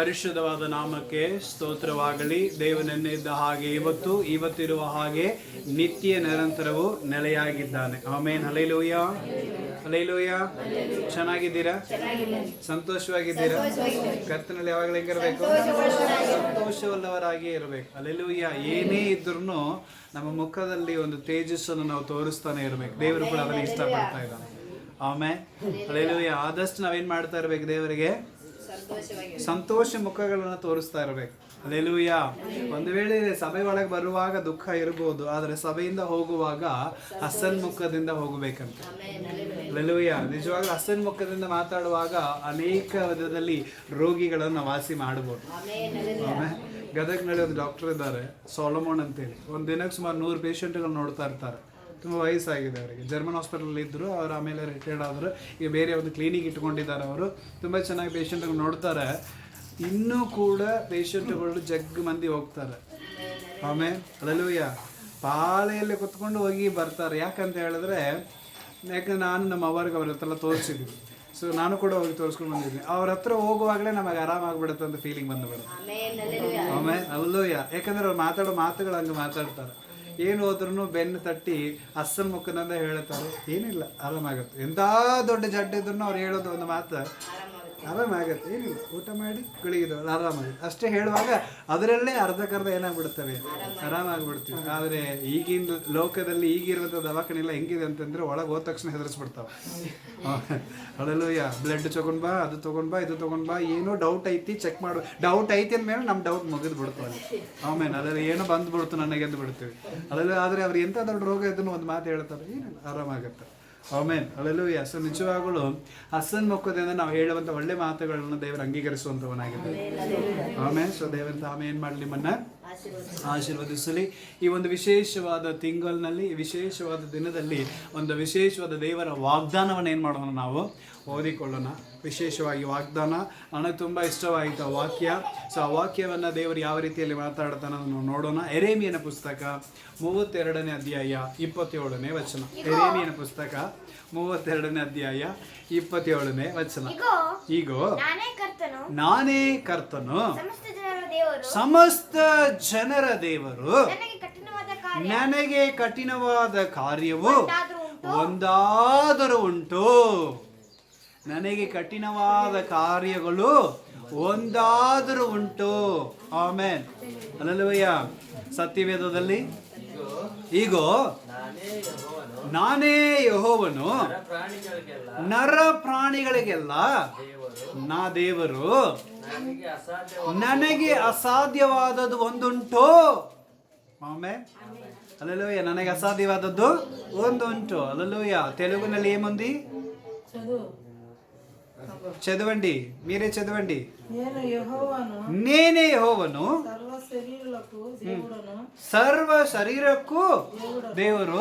ಪರಿಶುದ್ಧವಾದ ನಾಮಕ್ಕೆ ಸ್ತೋತ್ರವಾಗಲಿ. ದೇವನೆನ್ನಿದ್ದ ಹಾಗೆ ಇವತ್ತಿರುವ ಹಾಗೆ ನಿತ್ಯ ನಿರಂತರವೂ ನೆಲೆಯಾಗಿದ್ದಾನೆ. ಆಮೇನ್. Hallelujah, hallelujah. ಚೆನ್ನಾಗಿದ್ದೀರಾ? ಸಂತೋಷವಾಗಿದ್ದೀರಾ? ಕರ್ತನಲ್ಲಿ ಯಾವಾಗಲೂ ಹೆಂಗಿರಬೇಕು? ಸಂತೋಷವುಳ್ಳವರಾಗಿ ಇರಬೇಕು. ಹಲ್ಲೆಲೂಯಾ. ಏನೇ ಇದ್ರೂ ನಮ್ಮ ಮುಖದಲ್ಲಿ ಒಂದು ತೇಜಸ್ಸನ್ನು ನಾವು ತೋರಿಸ್ತಾನೆ ಇರಬೇಕು. ದೇವರು ಕೂಡ ಅದನ್ನು ಇಷ್ಟಪಡ್ತಾ ಇದ್ದಾನೆ. ಆಮೇಲೆ ಹಲ್ಲೆಲೂಯಾ. ಆದಷ್ಟು ನಾವೇನ್ ಮಾಡ್ತಾ ಇರ್ಬೇಕು? ದೇವರಿಗೆ ಸಂತೋಷ ಮುಖಗಳನ್ನು ತೋರಿಸ್ತಾ ಇರಬೇಕು. ಹಲ್ಲೆಲೂಯಾ. ಒಂದು ವೇಳೆ ಸಭೆ ಒಳಗೆ ಬರುವಾಗ ದುಃಖ ಇರಬಹುದು, ಆದರೆ ಸಭೆಯಿಂದ ಹೋಗುವಾಗ ಹಸನ್ಮುಖದಿಂದ ಹೋಗಬೇಕಂತ. ಹಲ್ಲೆಲೂಯಾ. ನಿಜವಾಗ್ಲೂ ಹಸನ್ಮುಖದಿಂದ ಮಾತಾಡುವಾಗ ಅನೇಕ ವಿಧದಲ್ಲಿ ರೋಗಿಗಳನ್ನು ವಾಸಿ ಮಾಡಬಹುದು. ಆಮೇಲೆ ಗದಗ್ನಲ್ಲಿ ಒಂದು ಡಾಕ್ಟರ್ ಇದ್ದಾರೆ, ಸೊಲೊಮೋನ್ ಅಂತೇಳಿ. ಒಂದು ದಿನಕ್ಕೆ ಸುಮಾರು 100 ಪೇಷಂಟ್ಗಳು ನೋಡ್ತಾ ಇರ್ತಾರೆ. ತುಂಬ ವಯಸ್ಸಾಗಿದೆ ಅವರಿಗೆ. ಜರ್ಮನ್ ಹಾಸ್ಪಿಟಲ್ ಇದ್ದರು, ಅವರು ಆಮೇಲೆ ರಿಟೈರ್ಡ್ ಆದರು. ಈಗ ಬೇರೆ ಒಂದು ಕ್ಲಿನಿಕ್ ಇಟ್ಕೊಂಡಿದ್ದಾರೆ. ಅವರು ತುಂಬ ಚೆನ್ನಾಗಿ ಪೇಷಂಟ್ಗಳು ನೋಡ್ತಾರೆ. ಇನ್ನೂ ಕೂಡ ಪೇಷಂಟ್ಗಳು ಜಗ್ ಮಂದಿ ಹೋಗ್ತಾರೆ. ಆಮೇಲೆ ಹಲ್ಲೆಲೂಯಾ. ಪಾಳೆಯಲ್ಲಿ ಕುತ್ಕೊಂಡು ಹೋಗಿ ಬರ್ತಾರೆ. ಯಾಕಂತ ಹೇಳಿದ್ರೆ, ಯಾಕಂದ್ರೆ ನಾನು ನಮ್ಮ ಅವ್ರಿಗೆ ಅವ್ರ ಹತ್ರ ತೋರಿಸಿದ್ವಿ. ಸೊ ನಾನು ಕೂಡ ಹೋಗಿ ತೋರಿಸ್ಕೊಂಡು ಬಂದಿದ್ದೀನಿ. ಅವ್ರ ಹತ್ರ ಹೋಗುವಾಗಲೇ ನಮಗೆ ಆರಾಮಾಗ್ಬಿಡುತ್ತೆ ಅಂತ ಫೀಲಿಂಗ್ ಬಂದುಬಿಡುತ್ತೆ. ಆಮೇಲೆ ಹಲ್ಲೆಲೂಯಾ. ಯಾಕಂದ್ರೆ ಅವ್ರು ಮಾತಾಡೋ ಮಾತುಗಳು ಹಂಗೆ ಮಾತಾಡ್ತಾರೆ. ಏನು ಹೋದ್ರೂ ಬೆನ್ನು ತಟ್ಟಿ ಹಸನ್ ಮುಖದಿಂದ ಹೇಳ್ತಾರೆ, ಏನಿಲ್ಲ ಆರಾಮಾಗುತ್ತೆ. ಎಂಥ ದೊಡ್ಡ ಜಡ್ಡಿದ್ರು ಅವ್ರು ಹೇಳೋದು ಒಂದು ಮಾತು, ಆರಾಮಾಗತ್ತೆ, ಏನಿಲ್ಲ, ಊಟ ಮಾಡಿ ಗುಳಿಗಿದವ್ರು ಆರಾಮಾಗುತ್ತೆ ಅಷ್ಟೇ ಹೇಳುವಾಗ ಅದರಲ್ಲೇ ಅರ್ಧಕ್ಕರ್ಧ ಏನಾಗ್ಬಿಡ್ತವೆ, ಆರಾಮಾಗ್ಬಿಡ್ತೀವಿ. ಆದರೆ ಈಗಿನ ಲೋಕದಲ್ಲಿ ಈಗಿರುವಂಥ ದವಾಖಾನೆಲ್ಲ ಹೆಂಗಿದೆ ಅಂತಂದರೆ ಒಳಗೆ ಹೋದ ತಕ್ಷಣ ಹೆದರಿಸ್ಬಿಡ್ತಾವೆ. ಹಲ್ಲೆಲೂಯಾ. ಬ್ಲಡ್ ತೊಗೊಂಡು ಬಾ, ಅದು ತೊಗೊಂಡು ಬಾ, ಇದು ತೊಗೊಂಡು ಬಾ, ಏನೋ ಡೌಟ್ ಐತಿ ಚೆಕ್ ಮಾಡು. ಡೌಟ್ ಐತಿ ಅಂದಮೇಲೆ ನಮ್ಮ ಡೌಟ್ ಮುಗಿದು ಬಿಡ್ತಾವೆ. ಆಮೇಲೆ ಅದರಲ್ಲಿ ಏನೋ ಬಂದುಬಿಡ್ತು ನನಗೆ ಅಂದು ಬಿಡ್ತೀವಿ. ಅದರಲ್ಲಿ ಆದರೆ ಅವ್ರು ಎಂಥ ದೊಡ್ಡ ರೋಗ ಇದನ್ನು ಒಂದು ಮಾತು ಹೇಳ್ತಾರೆ, ಏನಿಲ್ಲ ಆರಾಮಾಗುತ್ತೆ. ಆಮೇನ್. ಹಲ್ಲೆಲೂಯಾ. ಸೊ ನಿಜವಾಗಲೂ ಹಸನ್ಮುಖದಿಂದ ನಾವು ಹೇಳುವಂಥ ಒಳ್ಳೆ ಮಾತುಗಳನ್ನು ದೇವರು ಅಂಗೀಕರಿಸುವಂಥವನಾಗಿದ್ದಾರೆ. ಆಮೇಲೆ. ಸೊ ದೇವರಂತ ಆಮೇಲೆ ಏನು ಮಾಡಲಿ, ನಿಮ್ಮನ್ನು ಆಶೀರ್ವದಿಸಲಿ. ಈ ಒಂದು ವಿಶೇಷವಾದ ತಿಂಗಳಿನಲ್ಲಿ, ವಿಶೇಷವಾದ ದಿನದಲ್ಲಿ ಒಂದು ವಿಶೇಷವಾದ ದೇವರ ವಾಗ್ದಾನವನ್ನು ಏನು ಮಾಡೋಣ, ನಾವು ಓದಿಕೊಳ್ಳೋಣ. ವಿಶೇಷವಾಗಿ ವಾಗ್ದಾನ ನನಗೆ ತುಂಬ ಇಷ್ಟವಾಯಿತು ಆ ವಾಕ್ಯ. ಸೊ ಆ ವಾಕ್ಯವನ್ನು ದೇವರು ಯಾವ ರೀತಿಯಲ್ಲಿ ಮಾತಾಡ್ತಾನೆ ಅದನ್ನು ನೋಡೋಣ. ಎರೇಮಿಯನ ಪುಸ್ತಕ 32ನೇ ಅಧ್ಯಾಯ 27ನೇ ವಚನ. ಎರೇಮಿಯನ ಪುಸ್ತಕ 32ನೇ ಅಧ್ಯಾಯ 27ನೇ ವಚನ. ಈಗೋ ನಾನೇ ಕರ್ತನು, ಸಮಸ್ತ ಜನರ ದೇವರು, ನನಗೆ ಕಠಿಣವಾದ ಕಾರ್ಯವು ಒಂದಾದರೂ ಉಂಟು. ನನಗೆ ಕಠಿಣವಾದ ಕಾರ್ಯಗಳು ಒಂದಾದರೂ ಉಂಟು. ಆಮೆನ್. ಹಲ್ಲೆಲೂಯಾ. ಸತ್ಯವೇದದಲ್ಲಿ ಈಗೋ ನಾನೇ ಯೆಹೋವನು, ನರ ಪ್ರಾಣಿಗಳಿಗೆಲ್ಲ ನಾ ದೇವರು, ನನಗೆ ಅಸಾಧ್ಯವಾದದ್ದು ಒಂದುಂಟು. ಆಮೆನ್. ಹಲ್ಲೆಲೂಯಾ. ನನಗೆ ಅಸಾಧ್ಯವಾದದ್ದು ಒಂದುಂಟು. ಹಲ್ಲೆಲೂಯಾ. ತೆಲುಗಿನಲ್ಲಿ ఏముంది? చదవండి, మీరే చదవండి. నేనే యెహోవాను, సర్వ శరీరకు దేవుడు,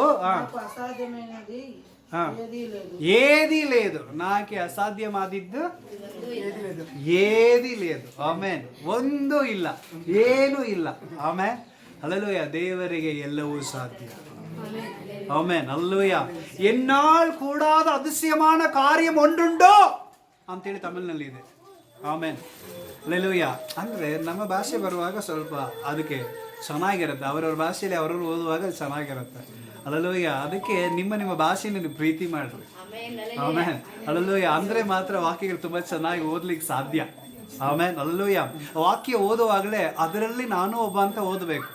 ఏది లేదు, నాకే అసాధ్యమాదిದ್ದು ఏది లేదు. ಆಮೆನ್. ಒಂದು ಇಲ್ಲ, ಏನೂ ಇಲ್ಲ. ಆಮೆನ್. ಹಲ್ಲೆಲೂಯಾ. ದೇವರಿಗೆ ಎಲ್ಲವೂ ಸಾಧ್ಯ. ಆಮೆನ್. ಹಲ್ಲೆಲೂಯಾ. ಎನ್ನಾಳ್ ಕೂಡಾದ அதிசயமான காரியம் ஒன்றுண்டோ ಅಂತೇಳಿ ತಮಿಳಿನಲ್ಲಿ ಇದೆ. ಆಮೆನ್. ಹಲ್ಲೆಲೂಯಾ. ಅಂದರೆ ನಮ್ಮ ಭಾಷೆ ಬರುವಾಗ ಸ್ವಲ್ಪ ಅದಕ್ಕೆ ಚೆನ್ನಾಗಿರುತ್ತೆ. ಅವರವ್ರ ಭಾಷೆಯಲ್ಲಿ ಅವರವ್ರು ಓದುವಾಗ ಚೆನ್ನಾಗಿರುತ್ತೆ. ಹಲ್ಲೆಲೂಯಾ. ಅದಕ್ಕೆ ನಿಮ್ಮ ಭಾಷೆಯನ್ನು ನೀವು ಪ್ರೀತಿ ಮಾಡ್ರಿ. ಆಮೆನ್. ಹಲ್ಲೆಲೂಯಾ. ಅಂದರೆ ಮಾತ್ರ ವಾಕ್ಯಗಳು ತುಂಬ ಚೆನ್ನಾಗಿ ಓದ್ಲಿಕ್ಕೆ ಸಾಧ್ಯ. ಆಮೆನ್. ಹಲ್ಲೆಲೂಯಾ. ವಾಕ್ಯ ಓದುವಾಗಲೇ ಅದರಲ್ಲಿ ನಾನು ಒಬ್ಬ ಅಂತ ಓದಬೇಕು.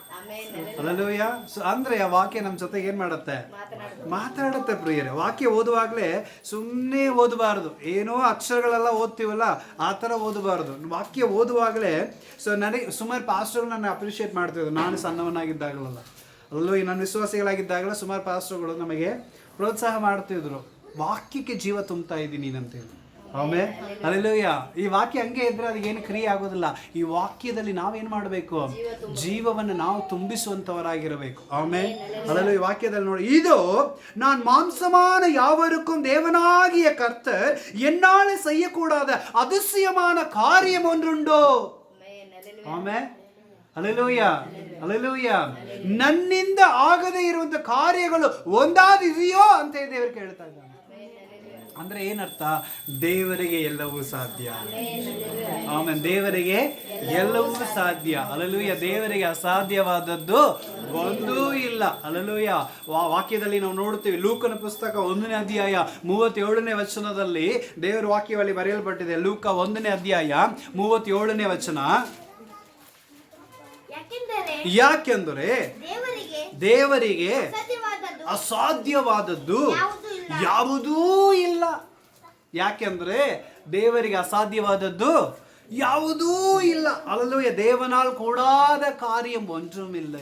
ಹಲ್ಲೆಲೂಯಾ. ಅಂದ್ರೆ ಆ ವಾಕ್ಯ ನಮ್ಮ ಜೊತೆಗೆ ಏನ್ ಮಾಡುತ್ತೆ, ಮಾತಾಡುತ್ತೆ. ಪ್ರಿಯರೇ, ವಾಕ್ಯ ಓದುವಾಗಲೇ ಸುಮ್ಮನೆ ಓದಬಾರ್ದು. ಏನೋ ಅಕ್ಷರಗಳೆಲ್ಲ ಓದ್ತೀವಲ್ಲ ಆ ಥರ ಓದಬಾರ್ದು. ವಾಕ್ಯ ಓದುವಾಗಲೇ. ಸೊ ನನಗೆ ಸುಮಾರು ಪಾಸ್ಟರ್ಗಳು ನನ್ನ ಅಪ್ರಿಷಿಯೇಟ್ ಮಾಡ್ತಿದ್ರು. ನಾನು ಸಣ್ಣವನಾಗಿದ್ದಾಗಲಲ್ಲ, ಅಲ್ಲೂ ನಾನು ವಿಶ್ವಾಸಿಗಳಾಗಿದ್ದಾಗಲೂ ಸುಮಾರು ಪಾಸ್ಟರ್ಗಳು ನಮಗೆ ಪ್ರೋತ್ಸಾಹ ಮಾಡ್ತಿದ್ರು, ವಾಕ್ಯಕ್ಕೆ ಜೀವ ತುಂಬ್ತಾ ಇದ್ದೀನಿ ಅಂತೇಳಿ. ಆಮೇಲೆ ಹಲ್ಲೆಲೂಯಾ. ಈ ವಾಕ್ಯ ಹಂಗೆ ಇದ್ರೆ ಅದಕ್ಕೇನು ಕ್ರಿಯೆ ಆಗೋದಿಲ್ಲ. ಈ ವಾಕ್ಯದಲ್ಲಿ ನಾವೇನು ಮಾಡಬೇಕು, ಜೀವವನ್ನು ನಾವು ತುಂಬಿಸುವಂಥವರಾಗಿರಬೇಕು. ಆಮೇಲೆ ಹಲ್ಲೆಲೂಯಾ. ಈ ವಾಕ್ಯದಲ್ಲಿ ನೋಡಿ, ಇದು நான் மாம்சமான யாவருக்கும் தேவனாகிய கர்த்தர் என்னாலே செய்யக்கூடாத அதிசயமான காரியம் ஒன்றுண்டோ. ಆಮೇಲೆ ಹಲ್ಲೆಲೂಯಾ. ಹಲ್ಲೆಲೂಯಾ. ನನ್ನಿಂದ ಆಗದೇ ಇರುವಂಥ ಕಾರ್ಯಗಳು ಒಂದಾದಿದೆಯೋ ಅಂತ ದೇವರು ಕೇಳ್ತಾ ಇದ್ದಾನೆ. ಅಂದ್ರೆ ಏನರ್ಥ? ದೇವರಿಗೆ ಎಲ್ಲವೂ ಸಾಧ್ಯ. ಆಮೇಲೆ ದೇವರಿಗೆ ಎಲ್ಲವೂ ಸಾಧ್ಯ. ಹಲ್ಲೆಲೂಯಾ. ದೇವರಿಗೆ ಅಸಾಧ್ಯವಾದದ್ದು ಒಂದೂ ಇಲ್ಲ. ಹಲ್ಲೆಲೂಯಾ. ವಾಕ್ಯದಲ್ಲಿ ನಾವು ನೋಡುತ್ತೇವೆ, ಲೂಕನ ಪುಸ್ತಕ 1ನೇ ಅಧ್ಯಾಯ 37ನೇ ವಚನದಲ್ಲಿ ದೇವರ ವಾಕ್ಯದಲ್ಲಿ ಬರೆಯಲ್ಪಟ್ಟಿದೆ. ಲೂಕ 1ನೇ ಅಧ್ಯಾಯ 37ನೇ ವಚನ. ಯಾಕೆಂದರೆ ದೇವರಿಗೆ ಅಸಾಧ್ಯವಾದದ್ದು ಯಾವುದೂ ಇಲ್ಲ. ಯಾಕೆಂದ್ರೆ ದೇವರಿಗೆ ಅಸಾಧ್ಯವಾದದ್ದು ಯಾವುದೂ ಇಲ್ಲ. ಹಲ್ಲೆಲೂಯಾ. ದೇವனால் ಕೂಡಾದ ಕಾರ್ಯ ಒಂಚೂಮಿಲ್ಲ.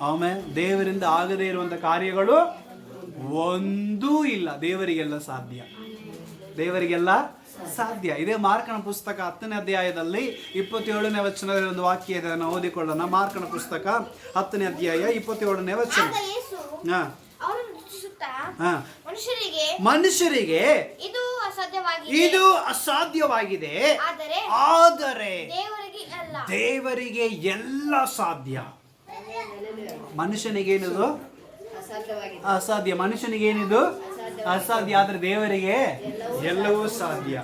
ಆಮೇಲೆ ದೇವರಿಂದ ಆಗದೇ ಇರುವಂತ ಕಾರ್ಯಗಳು ಒಂದೂ ಇಲ್ಲ. ದೇವರಿಗೆಲ್ಲ ಸಾಧ್ಯ. ದೇವರಿಗೆಲ್ಲ ಸಾಧ್ಯ. ಇದೇ ಮಾರ್ಕನ ಪುಸ್ತಕ 10ನೇ ಅಧ್ಯಾಯದಲ್ಲಿ 27ನೇ ವಚನದಲ್ಲಿ ಒಂದು ವಾಕ್ಯ ಇದೆ, ನಾವು ಓದಿಕೊಳ್ಳೋಣ. ಮಾರ್ಕನ ಪುಸ್ತಕ 10ನೇ ಅಧ್ಯಾಯ 27ನೇ ವಚನ. ಮನುಷ್ಯರಿಗೆ ಇದು ಅಸಾಧ್ಯವಾಗಿದೆ, ಆದರೆ ದೇವರಿಗೆ ಎಲ್ಲ ಸಾಧ್ಯ. ಮನುಷ್ಯನಿಗೇನಿದು ಅಸಾಧ್ಯ, ಮನುಷ್ಯನಿಗೇನಿದು ಅಸಾಧ್ಯ, ಆದ್ರೆ ದೇವರಿಗೆ ಎಲ್ಲವೂ ಸಾಧ್ಯ.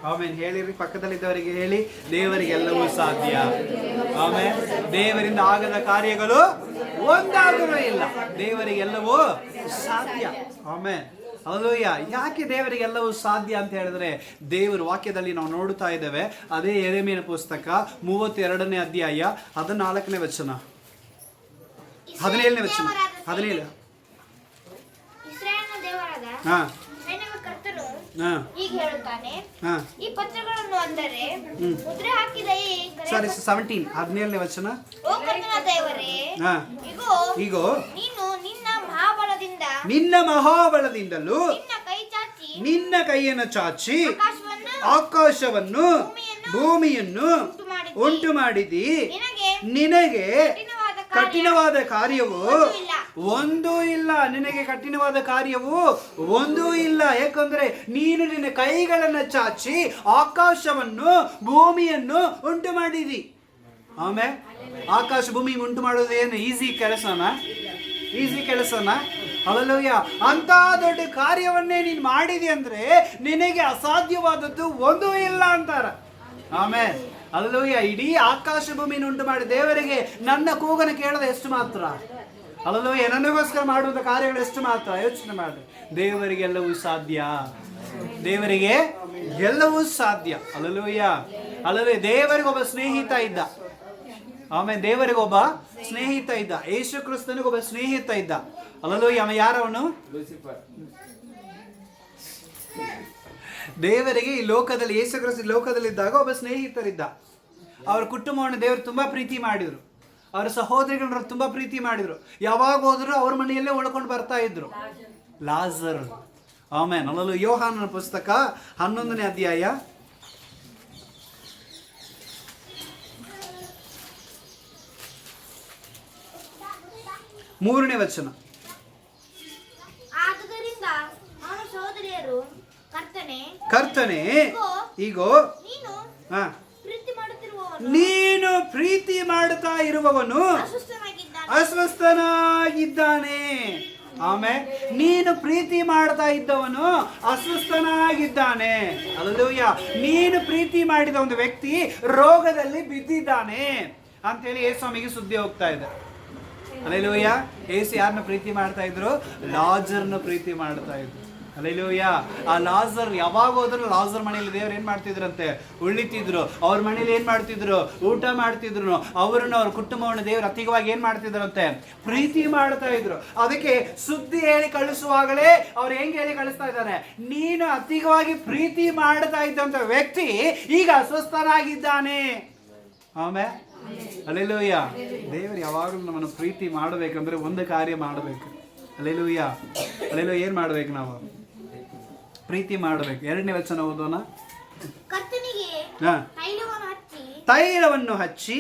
ಆಮೇಲೆ ಹೇಳಿರಿ, ಪಕ್ಕದಲ್ಲಿದ್ದವರಿಗೆ ಹೇಳಿ, ದೇವರಿಗೆ ಎಲ್ಲವೂ ಸಾಧ್ಯ. ಆಮೇಲೆ ದೇವರಿಂದ ಆಗದ ಕಾರ್ಯಗಳು ಒಂದಾದರೂ ಇಲ್ಲ. ದೇವರಿಗೆ ಎಲ್ಲವೂ ಸಾಧ್ಯ. ಆಮೇಲೆ ಹಲ್ಲೆಲೂಯಾ. ಯಾಕೆ ದೇವರಿಗೆ ಎಲ್ಲವೂ ಸಾಧ್ಯ ಅಂತ ಹೇಳಿದ್ರೆ, ದೇವರ ವಾಕ್ಯದಲ್ಲಿ ನಾವು ನೋಡುತ್ತಾ ಇದ್ದೇವೆ. ಅದೇ ಯೆರೆಮೀಯನ ಪುಸ್ತಕ 32ನೇ ಅಧ್ಯಾಯ 14ನೇ ವಚನ, 17ನೇ ವಚನ, 17. ಹೀಗೆ ಹೇಳುತ್ತಾನೆ, ಈ ಪತ್ರಗಳನ್ನು ಅಂದರೆ ಮುದ್ರೆ ಹಾಕಿದ ಸಾರಿ 17ನೇ ವಚನ. ಓ ಕರ್ತನ ದೇವರೇ, ಈಗೋ ನೀನು ನಿನ್ನ ಮಹಾಬಲದಿಂದಲೂ ನಿನ್ನ ಕೈಯನ್ನು ಚಾಚಿ ಆಕಾಶವನ್ನು ಭೂಮಿಯನ್ನು ಉಂಟು ಮಾಡಿದಿ. ನಿನಗೆ ಕಠಿಣವಾದ ಕಾರ್ಯವು ಒಂದೂ ಇಲ್ಲ. ನಿನಗೆ ಕಠಿಣವಾದ ಕಾರ್ಯವು ಒಂದೂ ಇಲ್ಲ. ಯಾಕಂದ್ರೆ ನೀನು ನಿನ್ನ ಕೈಗಳನ್ನು ಚಾಚಿ ಆಕಾಶವನ್ನು ಭೂಮಿಯನ್ನು ಉಂಟು ಮಾಡಿದಿ. ಆಮೇಲೆ ಆಕಾಶ ಭೂಮಿ ಉಂಟು ಮಾಡೋದು ಏನು ಈಸಿ ಕೆಲಸನಾ? ಈಸಿ ಕೆಲಸನಾ? ಹಲ್ಲೆಲೂಯಾ. ಅಂತ ದೊಡ್ಡ ಕಾರ್ಯವನ್ನೇ ನೀನು ಮಾಡಿದಿ ಅಂದ್ರೆ ನಿನಗೆ ಅಸಾಧ್ಯವಾದದ್ದು ಒಂದೂ ಇಲ್ಲ ಅಂತಾರ. ಆಮೇಲೆ ಹಲ್ಲೆಲೂಯಾ. ಇಡೀ ಆಕಾಶ ಭೂಮಿನ ಉಂಟು ಮಾಡಿ ದೇವರಿಗೆ ನನ್ನ ಕೂಗನ ಕೇಳದ ಎಷ್ಟು ಮಾತ್ರ. ಹಲ್ಲೆಲೂಯಾ. ನನಗೋಸ್ಕರ ಮಾಡುವಂತ ಕಾರ್ಯಗಳು ಎಷ್ಟು ಮಾತ್ರ. ಯೋಚನೆ ಮಾಡಿ. ದೇವರಿಗೆ ಎಲ್ಲವೂ ಸಾಧ್ಯ. ದೇವರಿಗೆ ಎಲ್ಲವೂ ಸಾಧ್ಯ. ಹಲ್ಲೆಲೂಯಾ. ಹಲ್ಲೆಲೂಯಾ. ದೇವರಿಗೆ ಒಬ್ಬ ಸ್ನೇಹಿತ ಇದ್ದ. ಆಮೇಲೆ ದೇವರಿಗೆ ಒಬ್ಬ ಸ್ನೇಹಿತ ಇದ್ದ. ಯೇಸು ಕ್ರಿಸ್ತನಿಗೆ ಒಬ್ಬ ಸ್ನೇಹಿತ ಇದ್ದ. ಹಲ್ಲೆಲೂಯಾ. ಯಾರವನು? ದೇವರಿಗೆ ಈ ಲೋಕದಲ್ಲಿ, ಯೇಸು ಕ್ರಿಸ್ತ ಲೋಕದಲ್ಲಿದ್ದಾಗ ಒಬ್ಬ ಸ್ನೇಹಿತರಿದ್ದ. ಅವರ ಕುಟುಂಬವನ್ನು ದೇವರು ತುಂಬಾ ಪ್ರೀತಿ ಮಾಡಿದ್ರು. ಅವರ ಸಹೋದರಿಗಳನ್ನ ತುಂಬಾ ಪ್ರೀತಿ ಮಾಡಿದ್ರು. ಯಾವಾಗ ಹೋದ್ರು ಅವ್ರ ಮನೆಯಲ್ಲೇ ಉಳ್ಕೊಂಡು ಬರ್ತಾ ಇದ್ರು. ಲಾಜರ್. ಆಮೇಲೆ ಹಲ್ಲೆಲೂಯಾ. ಯೋಹಾನನ ಪುಸ್ತಕ 11ನೇ ಅಧ್ಯಾಯ 3ನೇ ವಚನ. ಕರ್ತನೆ, ಈಗೋ ನೀನು ಪ್ರೀತಿ ಮಾಡುತ್ತಾ ಇರುವವನು ಅಸ್ವಸ್ಥನಾಗಿದ್ದಾನೆ. ಆಮೇಲೆ ನೀನು ಪ್ರೀತಿ ಮಾಡ್ತಾ ಇದ್ದವನು ಅಸ್ವಸ್ಥನಾಗಿದ್ದಾನೆ. ಹಲ್ಲೆಲೂಯಾ. ನೀನು ಪ್ರೀತಿ ಮಾಡಿದ ಒಂದು ವ್ಯಕ್ತಿ ರೋಗದಲ್ಲಿ ಬಿದ್ದಿದ್ದಾನೆ ಅಂತೇಳಿ ಯೇಸುವಿಗೆ ಸುದ್ದಿ ಹೋಗ್ತಾ ಇದೆ. ಹಲ್ಲೆಲೂಯಾ. ಯೇಸು ಯಾರನ್ನ ಪ್ರೀತಿ ಮಾಡ್ತಾ ಇದ್ರು? ಲಾಜರ್ನ ಪ್ರೀತಿ ಮಾಡ್ತಾ ಇದ್ರು. ಹಲ್ಲೆಲೂಯಾ. ಆ ಲಾಜರ್ ಯಾವಾಗ ಹೋದ್ರು ಲಾಜರ್ ಮನೆಯಲ್ಲಿ ದೇವ್ರು ಏನ್ ಮಾಡ್ತಿದ್ರಂತೆ? ಉಳಿತಿದ್ರು. ಅವ್ರ ಮನೇಲಿ ಏನ್ ಮಾಡ್ತಿದ್ರು? ಊಟ ಮಾಡ್ತಿದ್ರು. ಅವ್ರನ್ನ, ಅವ್ರ ಕುಟುಂಬವನ್ನು ದೇವ್ರು ಅತಿಗವಾಗಿ ಏನ್ ಮಾಡ್ತಿದ್ರಂತೆ? ಪ್ರೀತಿ ಮಾಡ್ತಾ ಇದ್ರು. ಅದಕ್ಕೆ ಸುದ್ದಿ ಹೇಳಿ ಕಳಿಸುವಾಗಲೇ ಅವ್ರು ಹೆಂಗ್ ಹೇಳಿ ಕಳಿಸ್ತಾ ಇದ್ದಾರೆ? ನೀನು ಅತಿಗವಾಗಿ ಪ್ರೀತಿ ಮಾಡ್ತಾ ಇದ್ದಂತ ವ್ಯಕ್ತಿ ಈಗ ಅಸ್ವಸ್ಥನಾಗಿದ್ದಾನೆ. ಆಮೇಲೆ ಹಲ್ಲೆಲೂಯಾ. ದೇವರು ಯಾವಾಗಲೂ ನಮ್ಮನ್ನು ಪ್ರೀತಿ ಮಾಡಬೇಕಂದ್ರೆ ಒಂದು ಕಾರ್ಯ ಮಾಡಬೇಕು. ಹಲ್ಲೆಲೂಯಾ. ಹಲ್ಲೆಲೂಯಾ. ಏನ್ ಮಾಡ್ಬೇಕು? ನಾವು ಪ್ರೀತಿ ಮಾಡಬೇಕು. 2ನೇ ವಚನ ಓದೋಣ. ತೈಲವನ್ನು ಹಚ್ಚಿ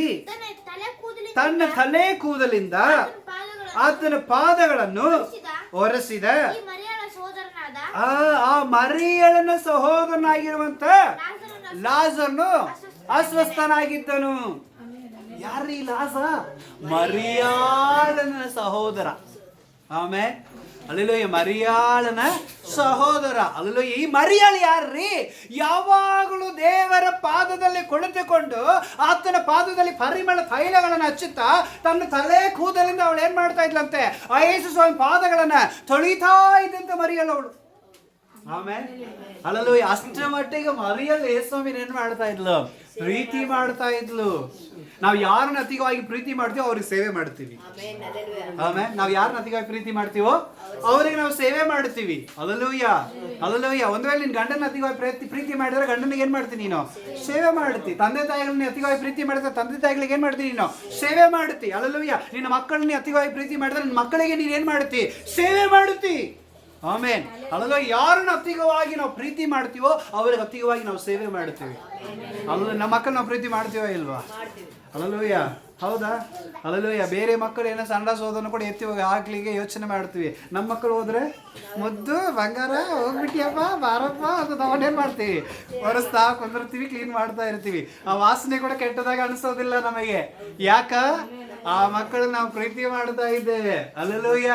ತನ್ನ ತಲೆ ಕೂದಲಿಂದ ಆತನ ಪಾದಗಳನ್ನು ಒರೆಸಿದ ಆ ಮರಿಯಳನ ಸಹೋದರನಾಗಿರುವಂತ ಲಾಜರ್ನು ಅಸ್ವಸ್ಥನಾಗಿದ್ದನು. ಯಾರೀ ಲಾಜ? ಮರಿಯಾಳನ ಸಹೋದರ. ಆಮೇಲೆ ಅಲ್ಲೆಲ್ಲೂಯ್ಯ, ಮರಿಯಾಳನ ಸಹೋದರ. ಅಲ್ಲೆಲ್ಲೂಯ್ಯ, ಈ ಮರಿಯಾಳು ಯಾರ್ರೀ? ಯಾವಾಗಲೂ ದೇವರ ಪಾದದಲ್ಲಿ ಕುಳಿತುಕೊಂಡು ಆತನ ಪಾದದಲ್ಲಿ ಪರಿಮಳ ತೈಲಗಳನ್ನು ಹಚ್ಚುತ್ತಾ ತನ್ನ ತಲೆ ಕೂದಲಿಂದ ಅವಳು ಏನ್ ಮಾಡ್ತಾ ಇದ್ಲಂತೆ? ಆ ಯೇಸು ಸ್ವಾಮಿ ಪಾದಗಳನ್ನ ತೊಳಿತಾ ಇದ್ದಂತೆ ಮರಿಯಾಳು ಅವಳು. ಆಮೇಲೆ ಅಲ್ಲೆಲ್ಲೂಯ್ಯ, ಅಷ್ಟರ ಮಟ್ಟಿಗೆ ಮರಿಯಾಳು ಯೇಸು ಸ್ವಾಮಿನ ಏನ್ ಮಾಡ್ತಾ ಇದ್ಲು? ಪ್ರೀತಿ ಮಾಡ್ತಾ ಇದ್ಲು. ನಾವು ಯಾರನ್ನ ಅತಿಗಾಗಿ ಪ್ರೀತಿ ಮಾಡ್ತೀವೋ ಅವ್ರಿಗೆ ಸೇವೆ ಮಾಡ್ತೀವಿ. ಆಮೇಲೆ ನಾವು ಯಾರನ್ನ ಅತಿಗಾಗಿ ಪ್ರೀತಿ ಮಾಡ್ತೀವೋ ಅವ್ರಿಗೆ ನಾವು ಸೇವೆ ಮಾಡ್ತೀವಿ. ಅಲ್ಲೂಯ್ಯ, ಅಲ್ಲೂಯ್ಯ. ಒಂದ್ ವೇಳೆ ನಿನ್ ಗಂಡನ ಅತಿಗಾಗಿ ಪ್ರೀತಿ ಮಾಡಿದ್ರೆ ಗಂಡನಿಗೆ ಏನ್ ಮಾಡ್ತೀನಿ ನೀನು? ಸೇವೆ ಮಾಡ್ತಿ. ತಂದೆ ತಾಯಿಗಳನ್ನ ಅತಿಗಾಗಿ ಪ್ರೀತಿ ಮಾಡಿದ್ರೆ ತಂದೆ ತಾಯಿಗಳಿಗೆ ಏನ್ ಮಾಡ್ತೀನಿ ನೀನು? ಸೇವೆ ಮಾಡ್ತಿ. ಅಲ್ಲೂಯ್ಯ, ನಿನ್ನ ಮಕ್ಕಳನ್ನ ಅತಿಗಾಗಿ ಪ್ರೀತಿ ಮಾಡಿದ್ರೆ ನಿನ್ನ ಮಕ್ಕಳಿಗೆ ನೀನ್ ಏನ್ ಮಾಡ್ತಿ? ಸೇವೆ ಮಾಡುತ್ತಿ. ಆಮೇನ್. ಅಲ್ಲ, ಯಾರನ್ನ ಅತಿಗವಾಗಿ ನಾವು ಪ್ರೀತಿ ಮಾಡ್ತೀವೋ ಅವ್ರಿಗೆ ಅತಿಗವಾಗಿ ನಾವು ಸೇವೆ ಮಾಡ್ತೀವಿ. ಅಲ್ಲ, ನಮ್ಮ ಮಕ್ಕಳು ನಾವು ಪ್ರೀತಿ ಮಾಡ್ತೀವೋ ಇಲ್ವಾ? ಅಲ್ಲೂಯ್ಯ, ಹೌದಾ? ಅಲ್ಲೂಯ್ಯ. ಬೇರೆ ಮಕ್ಕಳು ಏನೋ ಸಂಡಾಸ ಹೋದನ್ನು ಕೂಡ ಎತ್ತಿ ಹೋಗಿ ಹಾಕ್ಲಿಕ್ಕೆ ಯೋಚನೆ ಮಾಡ್ತೀವಿ. ನಮ್ಮ ಮಕ್ಕಳು ಹೋದ್ರೆ ಮುದ್ದು ಬಂಗಾರ ಹೋಗ್ಬಿಟ್ಟಿಯಪ್ಪ ಬಾರಪ್ಪ ಅದು ನಾವೇನ್ ಮಾಡ್ತೀವಿ? ಒರೆಸ್ತಾ ಕುಂದಿರ್ತೀವಿ, ಕ್ಲೀನ್ ಮಾಡ್ತಾ ಇರ್ತೀವಿ. ಆ ವಾಸನೆ ಕೂಡ ಕೆಟ್ಟದಾಗ ಅನಿಸೋದಿಲ್ಲ ನಮಗೆ. ಯಾಕ? ಆ ಮಕ್ಕಳು ನಾವು ಪ್ರೀತಿ ಮಾಡ್ತಾ ಇದ್ದೇವೆ. ಅಲ್ಲೂಯ್ಯ.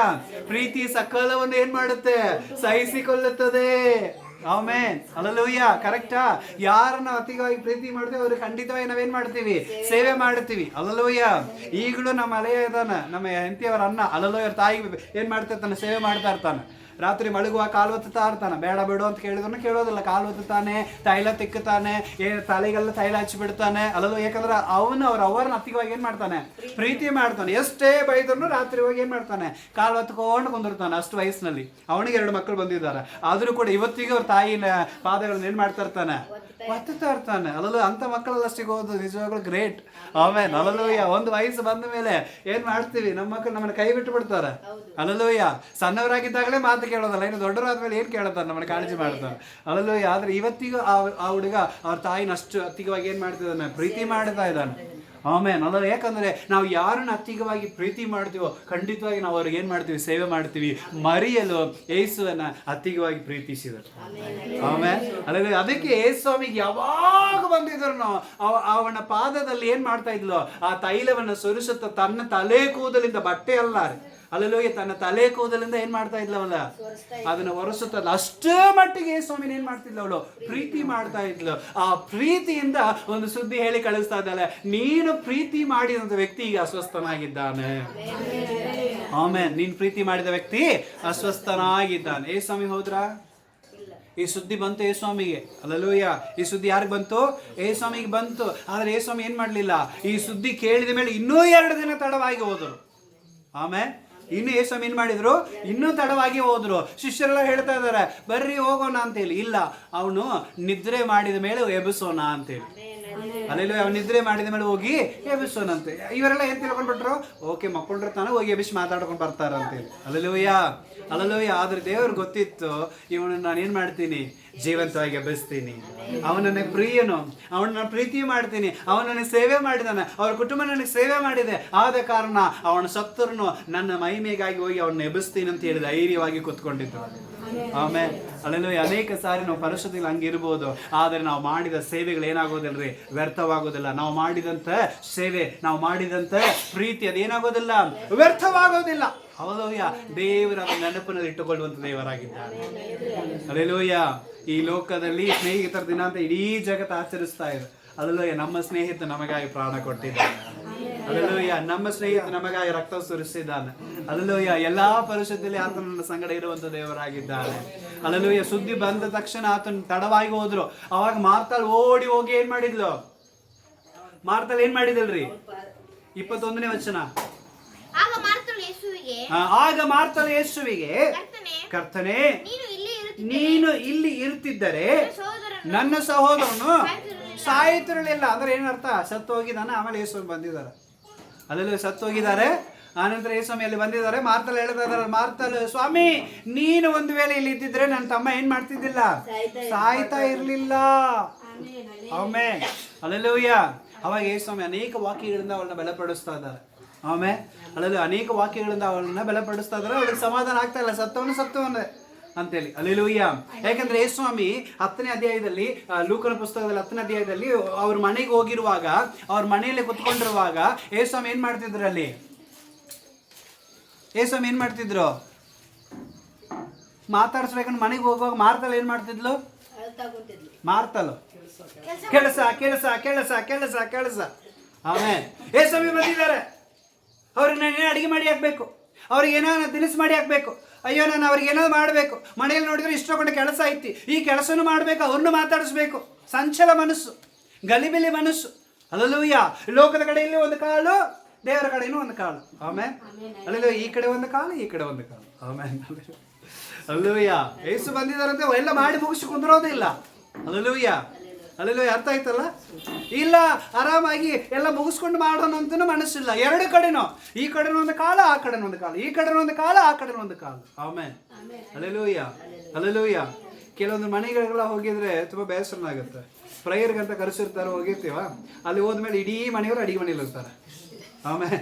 ಪ್ರೀತಿ ಸಕಲವನ್ನು ಏನ್ ಮಾಡುತ್ತೆ? ಸಹಿಸಿಕೊಳ್ಳುತ್ತದೆ. ಆಮೇನ್. ಅಲ್ಲೂಯ್ಯ. ಕರೆಕ್ಟಾ? ಯಾರನ್ನ ಅತಿಗಾಗಿ ಪ್ರೀತಿ ಮಾಡ್ತೀವಿ ಅವ್ರಿಗೆ ಖಂಡಿತವಾಗಿ ನಾವೇನ್ ಮಾಡ್ತೀವಿ? ಸೇವೆ ಮಾಡ್ತೀವಿ. ಅಲ್ಲೂಯ್ಯ. ಈಗಲೂ ನಮ್ಮ ಹಳೆಯ ಇದಾನ, ನಮ್ಮ ಹೆಂಡತಿಯವರ ಅನ್ನ ಅಲ್ಲೂಯ್ಯ ತಾಯಿ ಏನ್ ಮಾಡ್ತಾ ಇರ್ತಾನೆ? ಸೇವೆ ಮಾಡ್ತಾ ಇರ್ತಾನೆ. ರಾತ್ರಿ ಮಲಗುವ ಕಾಲು ಒತ್ತುತ್ತಾ ಇರ್ತಾನೆ. ಬೇಡ ಬಿಡು ಅಂತ ಕೇಳಿದ್ರು ಕೇಳೋದಿಲ್ಲ. ಕಾಲು ಒತ್ತುತ್ತಾನೆ, ತೈಲ ತಿಕ್ಕುತ್ತಾನೆ, ತಲೆಗೆಲ್ಲ ತೈಲ ಹಚ್ಚಿಬಿಡ್ತಾನೆ. ಅಲ್ಲೂ ಯಾಕಂದ್ರೆ ಅವನು ಅವ್ರನ್ನ ಅತ್ತಿಗವಾಗಿ ಏನ್ ಮಾಡ್ತಾನೆ? ಪ್ರೀತಿ ಮಾಡ್ತಾನೆ. ಎಷ್ಟೇ ಬೈದ್ರು ರಾತ್ರಿ ಹೋಗಿ ಏನ್ ಮಾಡ್ತಾನೆ? ಕಾಲು ಹೊತ್ಕೊಂಡು ಕುಂದಿರ್ತಾನೆ. ಅಷ್ಟು ವಯಸ್ಸಿನಲ್ಲಿ ಅವನಿಗೆ 2 ಮಕ್ಕಳು ಬಂದಿದ್ದಾರೆ. ಆದ್ರೂ ಕೂಡ ಇವತ್ತಿಗೆ ಅವ್ರ ತಾಯಿನ ಪಾದಗಳನ್ನ ಏನ್ ಮಾಡ್ತಾ ಇರ್ತಾನೆ? ಒತ್ತುತ್ತಾ ಇರ್ತಾನೆ. ಅಲ್ಲೂ ಅಂತ ಮಕ್ಕಳೆಲ್ಲ ಸಿಗೋದು ನಿಜವಾಗ್ಲೂ ಗ್ರೇಟ್. ಆಮೇಲೆ ಅಲ್ಲೂಯ್ಯ. ಒಂದು ವಯಸ್ಸು ಬಂದ ಮೇಲೆ ಏನ್ ಮಾಡ್ತೀವಿ? ನಮ್ಮ ಮಕ್ಕಳು ನಮ್ಮನ್ನ ಕೈ ಬಿಟ್ಟು ಬಿಡ್ತಾರೆ. ಅಲ್ಲೂಯ್ಯ. ಸಣ್ಣವರಾಗಿದ್ದಾಗಲೇ ಮಾತು ಕೇಳೋದಲ್ಲ, ಇನ್ನು ದೊಡ್ಡವರಾದ್ಮೇಲೆ ಏನ್ ಕೇಳ್ತಾರೆ? ನಮ್ಮನ್ನ ಕಾಳಜಿ ಮಾಡ್ತಾರೆ. ಅಲ್ಲೂಯ್ಯ. ಆದ್ರೆ ಇವತ್ತಿಗೂ ಆ ಹುಡುಗ ಅವ್ರ ತಾಯಿನ ಅಷ್ಟು ಅತ್ತಿಗವಾಗಿ ಏನ್ ಮಾಡ್ತಿದ್ದಾನೆ? ಪ್ರೀತಿ ಮಾಡ್ತಾ ಇದ್ದಾನೆ. ಆಮೇನ್. ಅಲ್ಲ, ಯಾಕಂದ್ರೆ ನಾವು ಯಾರನ್ನ ಅತ್ತಿಗವಾಗಿ ಪ್ರೀತಿ ಮಾಡ್ತೀವೋ ಖಂಡಿತವಾಗಿ ನಾವು ಅವ್ರಿಗೆ ಏನ್ ಮಾಡ್ತೀವಿ? ಸೇವೆ ಮಾಡ್ತೀವಿ. ಮರಿಯಲು ಯೇಸುವನ್ನ ಅತ್ತಿಗವಾಗಿ ಪ್ರೀತಿಸಿದರು. ಆಮೇನ್. ಅಲ್ಲ, ಅದಕ್ಕೆ ಯೇಸು ಸ್ವಾಮಿಗೆ ಯಾವಾಗ ಬಂದಿದ್ರು ಅವನ ಪಾದದಲ್ಲಿ ಏನ್ ಮಾಡ್ತಾ ಇದ್ಲು? ಆ ತೈಲವನ್ನ ಸುರಿಸುತ್ತ ತನ್ನ ತಲೆ ಕೂದಲಿಂದ, ಬಟ್ಟೆ ಅಲ್ಲ, ಅಲ್ಲೂಯ್ಯ, ತನ್ನ ತಲೆ ಕೂದಲಿಂದ ಏನ್ ಮಾಡ್ತಾ ಇದ್ಲವಲ್ಲ? ಅದನ್ನ ಒರೆಸುತ್ತಲ್ಲ. ಅಷ್ಟೇ ಮಟ್ಟಿಗೆ ಸ್ವಾಮಿನ ಏನ್ ಮಾಡ್ತಿದ್ಲ ಅವಳು? ಪ್ರೀತಿ ಮಾಡ್ತಾ ಇದ್ಲು. ಆ ಪ್ರೀತಿಯಿಂದ ಒಂದು ಸುದ್ದಿ ಹೇಳಿ ಕಳಿಸ್ತಾ ಇದ್ದಾಳೆ, ನೀನು ಪ್ರೀತಿ ಮಾಡಿದಂತ ವ್ಯಕ್ತಿ ಈಗ ಅಸ್ವಸ್ಥನಾಗಿದ್ದಾನೆ. ಆಮೇನ್. ನೀನ್ ಪ್ರೀತಿ ಮಾಡಿದ ವ್ಯಕ್ತಿ ಅಸ್ವಸ್ಥನಾಗಿದ್ದಾನೆ. ಏ ಸ್ವಾಮಿ ಹೋದ್ರಾ? ಈ ಸುದ್ದಿ ಬಂತು ಏ ಸ್ವಾಮಿಗೆ. ಅಲ್ಲೂಯ್ಯ. ಈ ಸುದ್ದಿ ಯಾರಿಗೆ ಬಂತು? ಏ ಸ್ವಾಮಿಗೆ ಬಂತು. ಆದ್ರೆ ಏ ಸ್ವಾಮಿ ಏನ್ ಮಾಡ್ಲಿಲ್ಲ? ಈ ಸುದ್ದಿ ಕೇಳಿದ ಮೇಲೆ ಇನ್ನೂ 2 ದಿನ ತಡವಾಗಿ ಹೋದರು. ಆಮೇಲೆ ಇನ್ನು ಯೇಸು ಏನ್ ಮಾಡಿದ್ರು? ಇನ್ನೂ ತಡವಾಗಿ ಹೋದ್ರು. ಶಿಷ್ಯರೆಲ್ಲ ಹೇಳ್ತಾ ಇದಾರೆ, ಬರ್ರಿ ಹೋಗೋಣ ಅಂತೇಳಿ. ಇಲ್ಲ, ಅವನು ನಿದ್ರೆ ಮಾಡಿದ ಮೇಲೆ ಎಬ್ಬಿಸೋಣ ಅಂತೇಳಿ. ಅಲ್ಲೆಲ್ಲ ಅವ್ನು ನಿದ್ರೆ ಮಾಡಿದ ಮೇಲೆ ಹೋಗಿ ಎಬ್ಬಿಸೋಣಂತೆ. ಇವರೆಲ್ಲ ಏನ್ ತಿಳ್ಕೊಂಡ್ಬಿಟ್ರು? ಓಕೆ, ಮಕ್ಕೊಂಡಿರ್ತಾನೆ, ಹೋಗಿ ಎಬ್ಬಿಸಿ ಮಾತಾಡ್ಕೊಂಡು ಬರ್ತಾರ ಅಂತೇಳಿ. Alleluia, alleluia. ಆದ್ರೆ ದೇವ್ರಿಗೆ ಗೊತ್ತಿತ್ತು, ಇವನನ್ನ ನಾನು ಏನ್ ಮಾಡ್ತೀನಿ? ಜೀವಂತವಾಗಿ ಎಬ್ಬಿಸ್ತೀನಿ. ಅವನನ್ನ ಪ್ರಿಯನು, ಅವನನ್ನ ಪ್ರೀತಿ ಮಾಡ್ತೀನಿ. ಅವನನ್ನ ಸೇವೆ ಮಾಡಿದಾನೆ, ಅವ್ರ ಕುಟುಂಬ ನನಗೆ ಸೇವೆ ಮಾಡಿದೆ. ಆದ ಕಾರಣ ಅವನ ಸತ್ತರನು ನನ್ನ ಮಹಿಮೆಗಾಗಿ ಹೋಗಿ ಅವನ್ನ ಎಬ್ಬಿಸ್ತೀನಿ ಅಂತ ಹೇಳಿ ಧೈರ್ಯವಾಗಿ ಕೂತ್ಕೊಂಡಿದ್ದು. ಆಮೇಲೆ ಅಲ್ಲೆಲ್ಲೂ ಅನೇಕ ಸಾರಿ ನಾವು ಪರಿಸ್ಥಿತಿಗಳು ಹಂಗಿರ್ಬೋದು. ಆದರೆ ನಾವು ಮಾಡಿದ ಸೇವೆಗಳು ಏನಾಗೋದಿಲ್ರಿ? ವ್ಯರ್ಥವಾಗೋದಿಲ್ಲ. ನಾವು ಮಾಡಿದಂತ ಸೇವೆ, ನಾವು ಮಾಡಿದಂತ ಪ್ರೀತಿ ಅದೇನಾಗೋದಿಲ್ಲ? ವ್ಯರ್ಥವಾಗೋದಿಲ್ಲ. ಹೌದಯ್ಯ. ದೇವರ ನೆನಪಿನಲ್ಲಿ ಇಟ್ಟುಕೊಳ್ಳುವಂತ ದೇವರಾಗಿದ್ದಾನೆ. ಅಲ್ಲೆಲ್ಲೂಯ್ಯ. ಈ ಲೋಕದಲ್ಲಿ ಸ್ನೇಹಿತರ ದಿನ ಅಂತ ಇಡೀ ಜಗತ್ತು ಆಚರಿಸ್ತಾ ಇದೆ. ಅಲ್ಲೆಲ್ಲೂಯ್ಯ. ನಮ್ಮ ಸ್ನೇಹಿತ ನಮಗಾಗಿ ಪ್ರಾಣ ಕೊಟ್ಟಿದ್ದಾನೆ. ಅಲ್ಲೆಲ್ಲೂಯ್ಯ. ನಮ್ಮ ಸ್ನೇಹಿತ ನಮಗಾಗಿ ರಕ್ತ ಸುರಿಸಿದ್ದಾನೆ. ಅಲ್ಲೆಲ್ಲೂಯ್ಯ. ಎಲ್ಲಾ ಪರಿಸ್ಥಿತಿಯಲ್ಲಿ ಆತನ ನನ್ನ ಸಂಗಡ ಇರುವಂತ ದೇವರಾಗಿದ್ದಾನೆ. ಅಲ್ಲೆಲ್ಲೂಯ್ಯ. ಸುದ್ದಿ ಬಂದ ತಕ್ಷಣ ಆತನ ತಡವಾಗಿ ಹೋದ್ರು. ಅವಾಗ ಮಾರ್ತಾಲ್ ಓಡಿ ಹೋಗಿ ಏನ್ ಮಾಡಿದ್ಲು? ಮಾರ್ತಾಲ್ ಏನ್ ಮಾಡಿದಲ್ರಿ? 21ನೇ ವಚನ. ಆಗ ಮಾರ್ತಳು ಯೇಸುವಿಗೆ, ಕರ್ತನೇ, ನೀನು ಇಲ್ಲಿ ಇರುತ್ತಿದ್ದರೆ ನನ್ನ ಸಹೋದರನು ಸಾಯ್ತಿರಲಿಲ್ಲ. ಅಂದ್ರೆ ಏನರ್ಥ? ಸತ್ತು ಹೋಗಿದ್ದಾನೆ. ಆಮೇಲೆ ಯೇಸು ಬಂದಿದ್ದಾರೆ. ಅಲ್ಲೆಲ್ಲ ಸತ್ತು ಹೋಗಿದ್ದಾರೆ. ಆನಂತರ ಯೇಸ್ವಾಮಿ ಅಲ್ಲಿ ಬಂದಿದ್ದಾರೆ. ಮಾರ್ತಲ್ ಹೇಳ್ತಾ ಇದ್ದಾರೆ, ಮಾರ್ತಲ್, ಸ್ವಾಮಿ ನೀನು ಒಂದು ವೇಳೆ ಇಲ್ಲಿ ಇದ್ದಿದ್ರೆ ನನ್ನ ತಮ್ಮ ಏನ್ ಮಾಡ್ತಿದ್ದಿಲ್ಲ? ಸಾಯ್ತಾ ಇರ್ಲಿಲ್ಲ. ಆಮೇಲೆ ಅಲ್ಲೆಲ್ಲೂಯ್ಯ. ಅವಾಗ ಯೇಸ್ವಾಮಿ ಅನೇಕ ವಾಕ್ಯಗಳಿಂದ ಅವಳನ್ನ ಬಲಪಡಿಸ್ತಾ ಇದ್ದಾರೆ. ಆಮೇಲೆ ಅಲ್ಲೆಲ್ಲ ಅನೇಕ ವಾಕ್ಯಗಳಿಂದ ಅವಳನ್ನ ಬಲಪಡಿಸ್ತಾ ಇದ್ದಾರೆ. ಅವಳಿಗೆ ಸಮಾಧಾನ ಆಗ್ತಾ ಇಲ್ಲ. ಸತ್ತವನು ಅಂತೇಳಿ. ಅಲ್ಲೆಲ್ಲೂಯ್ಯ. ಯಾಕಂದ್ರೆ ಯೇಸ್ವಾಮಿ 10ನೇ ಅಧ್ಯಾಯದಲ್ಲಿ, ಲೂಕನ ಪುಸ್ತಕದಲ್ಲಿ 10ನೇ ಅಧ್ಯಾಯದಲ್ಲಿ ಅವ್ರ ಮನೆಗೆ ಹೋಗಿರುವಾಗ, ಅವ್ರ ಮನೆಯಲ್ಲಿ ಕುತ್ಕೊಂಡಿರುವಾಗ ಯೇಸ್ವಾಮಿ ಏನ್ ಮಾಡ್ತಿದ್ರು? ಅಲ್ಲಿ ಯೇಸ್ವಾಮಿ ಏನ್ ಮಾಡ್ತಿದ್ರು? ಮಾತಾಡಿಸ್ಬೇಕಂದ್ರೆ ಮನೆಗೆ ಹೋಗುವಾಗ ಮಾರ್ತಲ್ ಏನು ಮಾಡ್ತಿದ್ಲು? ಮಾರ್ತಲು ಕೆಲಸ ಕೆಲಸ ಕೆಲಸ ಕೆಲಸ ಕೆಲಸ. ಆಮೇಲೆ ಏಸಮಿ ಬಂದಿದ್ದಾರೆ, ಅವ್ರಿಗೆ ನಾನು ಏನೋ ಅಡುಗೆ ಮಾಡಿ ಹಾಕಬೇಕು, ಅವ್ರಿಗೆ ಏನೋ ತಿನಿಸು ಮಾಡಿ ಹಾಕಬೇಕು, ಅಯ್ಯೋ ನಾನು ಅವ್ರಿಗೆ ಏನೋ ಮಾಡಬೇಕು, ಮನೆಯಲ್ಲಿ ನೋಡಿದ್ರೆ ಇಷ್ಟೊಂದು ಕೆಲಸ ಐತಿ, ಈ ಕೆಲಸನೂ ಮಾಡಬೇಕು, ಅವ್ರನ್ನೂ ಮಾತಾಡಿಸ್ಬೇಕು. ಸಂಚಲ ಮನಸ್ಸು, ಗಲಿಬಿಲಿ ಮನಸ್ಸು. ಹಲ್ಲೆಲೂಯ. ಲೋಕದ ಕಡೆಯಲ್ಲಿ ಒಂದು ಕಾಲು, ದೇವರ ಕಡೆಯೂ ಒಂದು ಕಾಲು. ಆಮೇಲೆ ಹಲ್ಲೆಲೂಯ. ಈ ಕಡೆ ಒಂದು ಕಾಲು, ಈ ಕಡೆ ಒಂದು ಕಾಲು. ಆಮೇಲೆ ಹಲ್ಲೆಲೂಯ. ಯೇಸು ಬಂದಿದ್ದಾರಂತೆ ಎಲ್ಲ ಮಾಡಿ ಮುಗಿಸಿ ಕುಂದ್ರೋದಿಲ್ಲ. ಹಲ್ಲೆಲೂಯ. ಹಲ್ಲೆಲೂಯ. ಅರ್ಥ ಆಯ್ತಲ್ಲ? ಇಲ್ಲ, ಆರಾಮಾಗಿ ಎಲ್ಲ ಮುಗಿಸ್ಕೊಂಡು ಮಾಡೋಣ ಅಂತನೂ ಮನಸ್ಸಿಲ್ಲ. ಎರಡು ಕಡೆನೂ, ಈ ಕಡೆನೂ ಒಂದು ಕಾಲು, ಆ ಕಡೆನೂ ಒಂದು ಕಾಲು, ಈ ಕಡೆನೂ ಒಂದು ಕಾಲು, ಆ ಕಡೆನೂ ಒಂದು ಕಾಲು. ಆಮೇಲೆ ಹಲ್ಲೆಲೂಯ. ಹಲ್ಲೆಲೂಯ. ಕೆಲವೊಂದು ಮನೆಗಳಿಗೆಲ್ಲ ಹೋಗಿದ್ರೆ ತುಂಬ ಬೇಸರನಾಗುತ್ತೆ. ಪ್ರೇಯರ್ಗಂತ ಕರೆಸಿರ್ತಾರೆ, ಹೋಗಿರ್ತೀವ, ಅಲ್ಲಿ ಹೋದ್ಮೇಲೆ ಇಡೀ ಮನೆಯವರು ಅಡಿಗೆ ಮನೇಲಿ ಇರ್ತಾರೆ. ಆಮೇಲೆ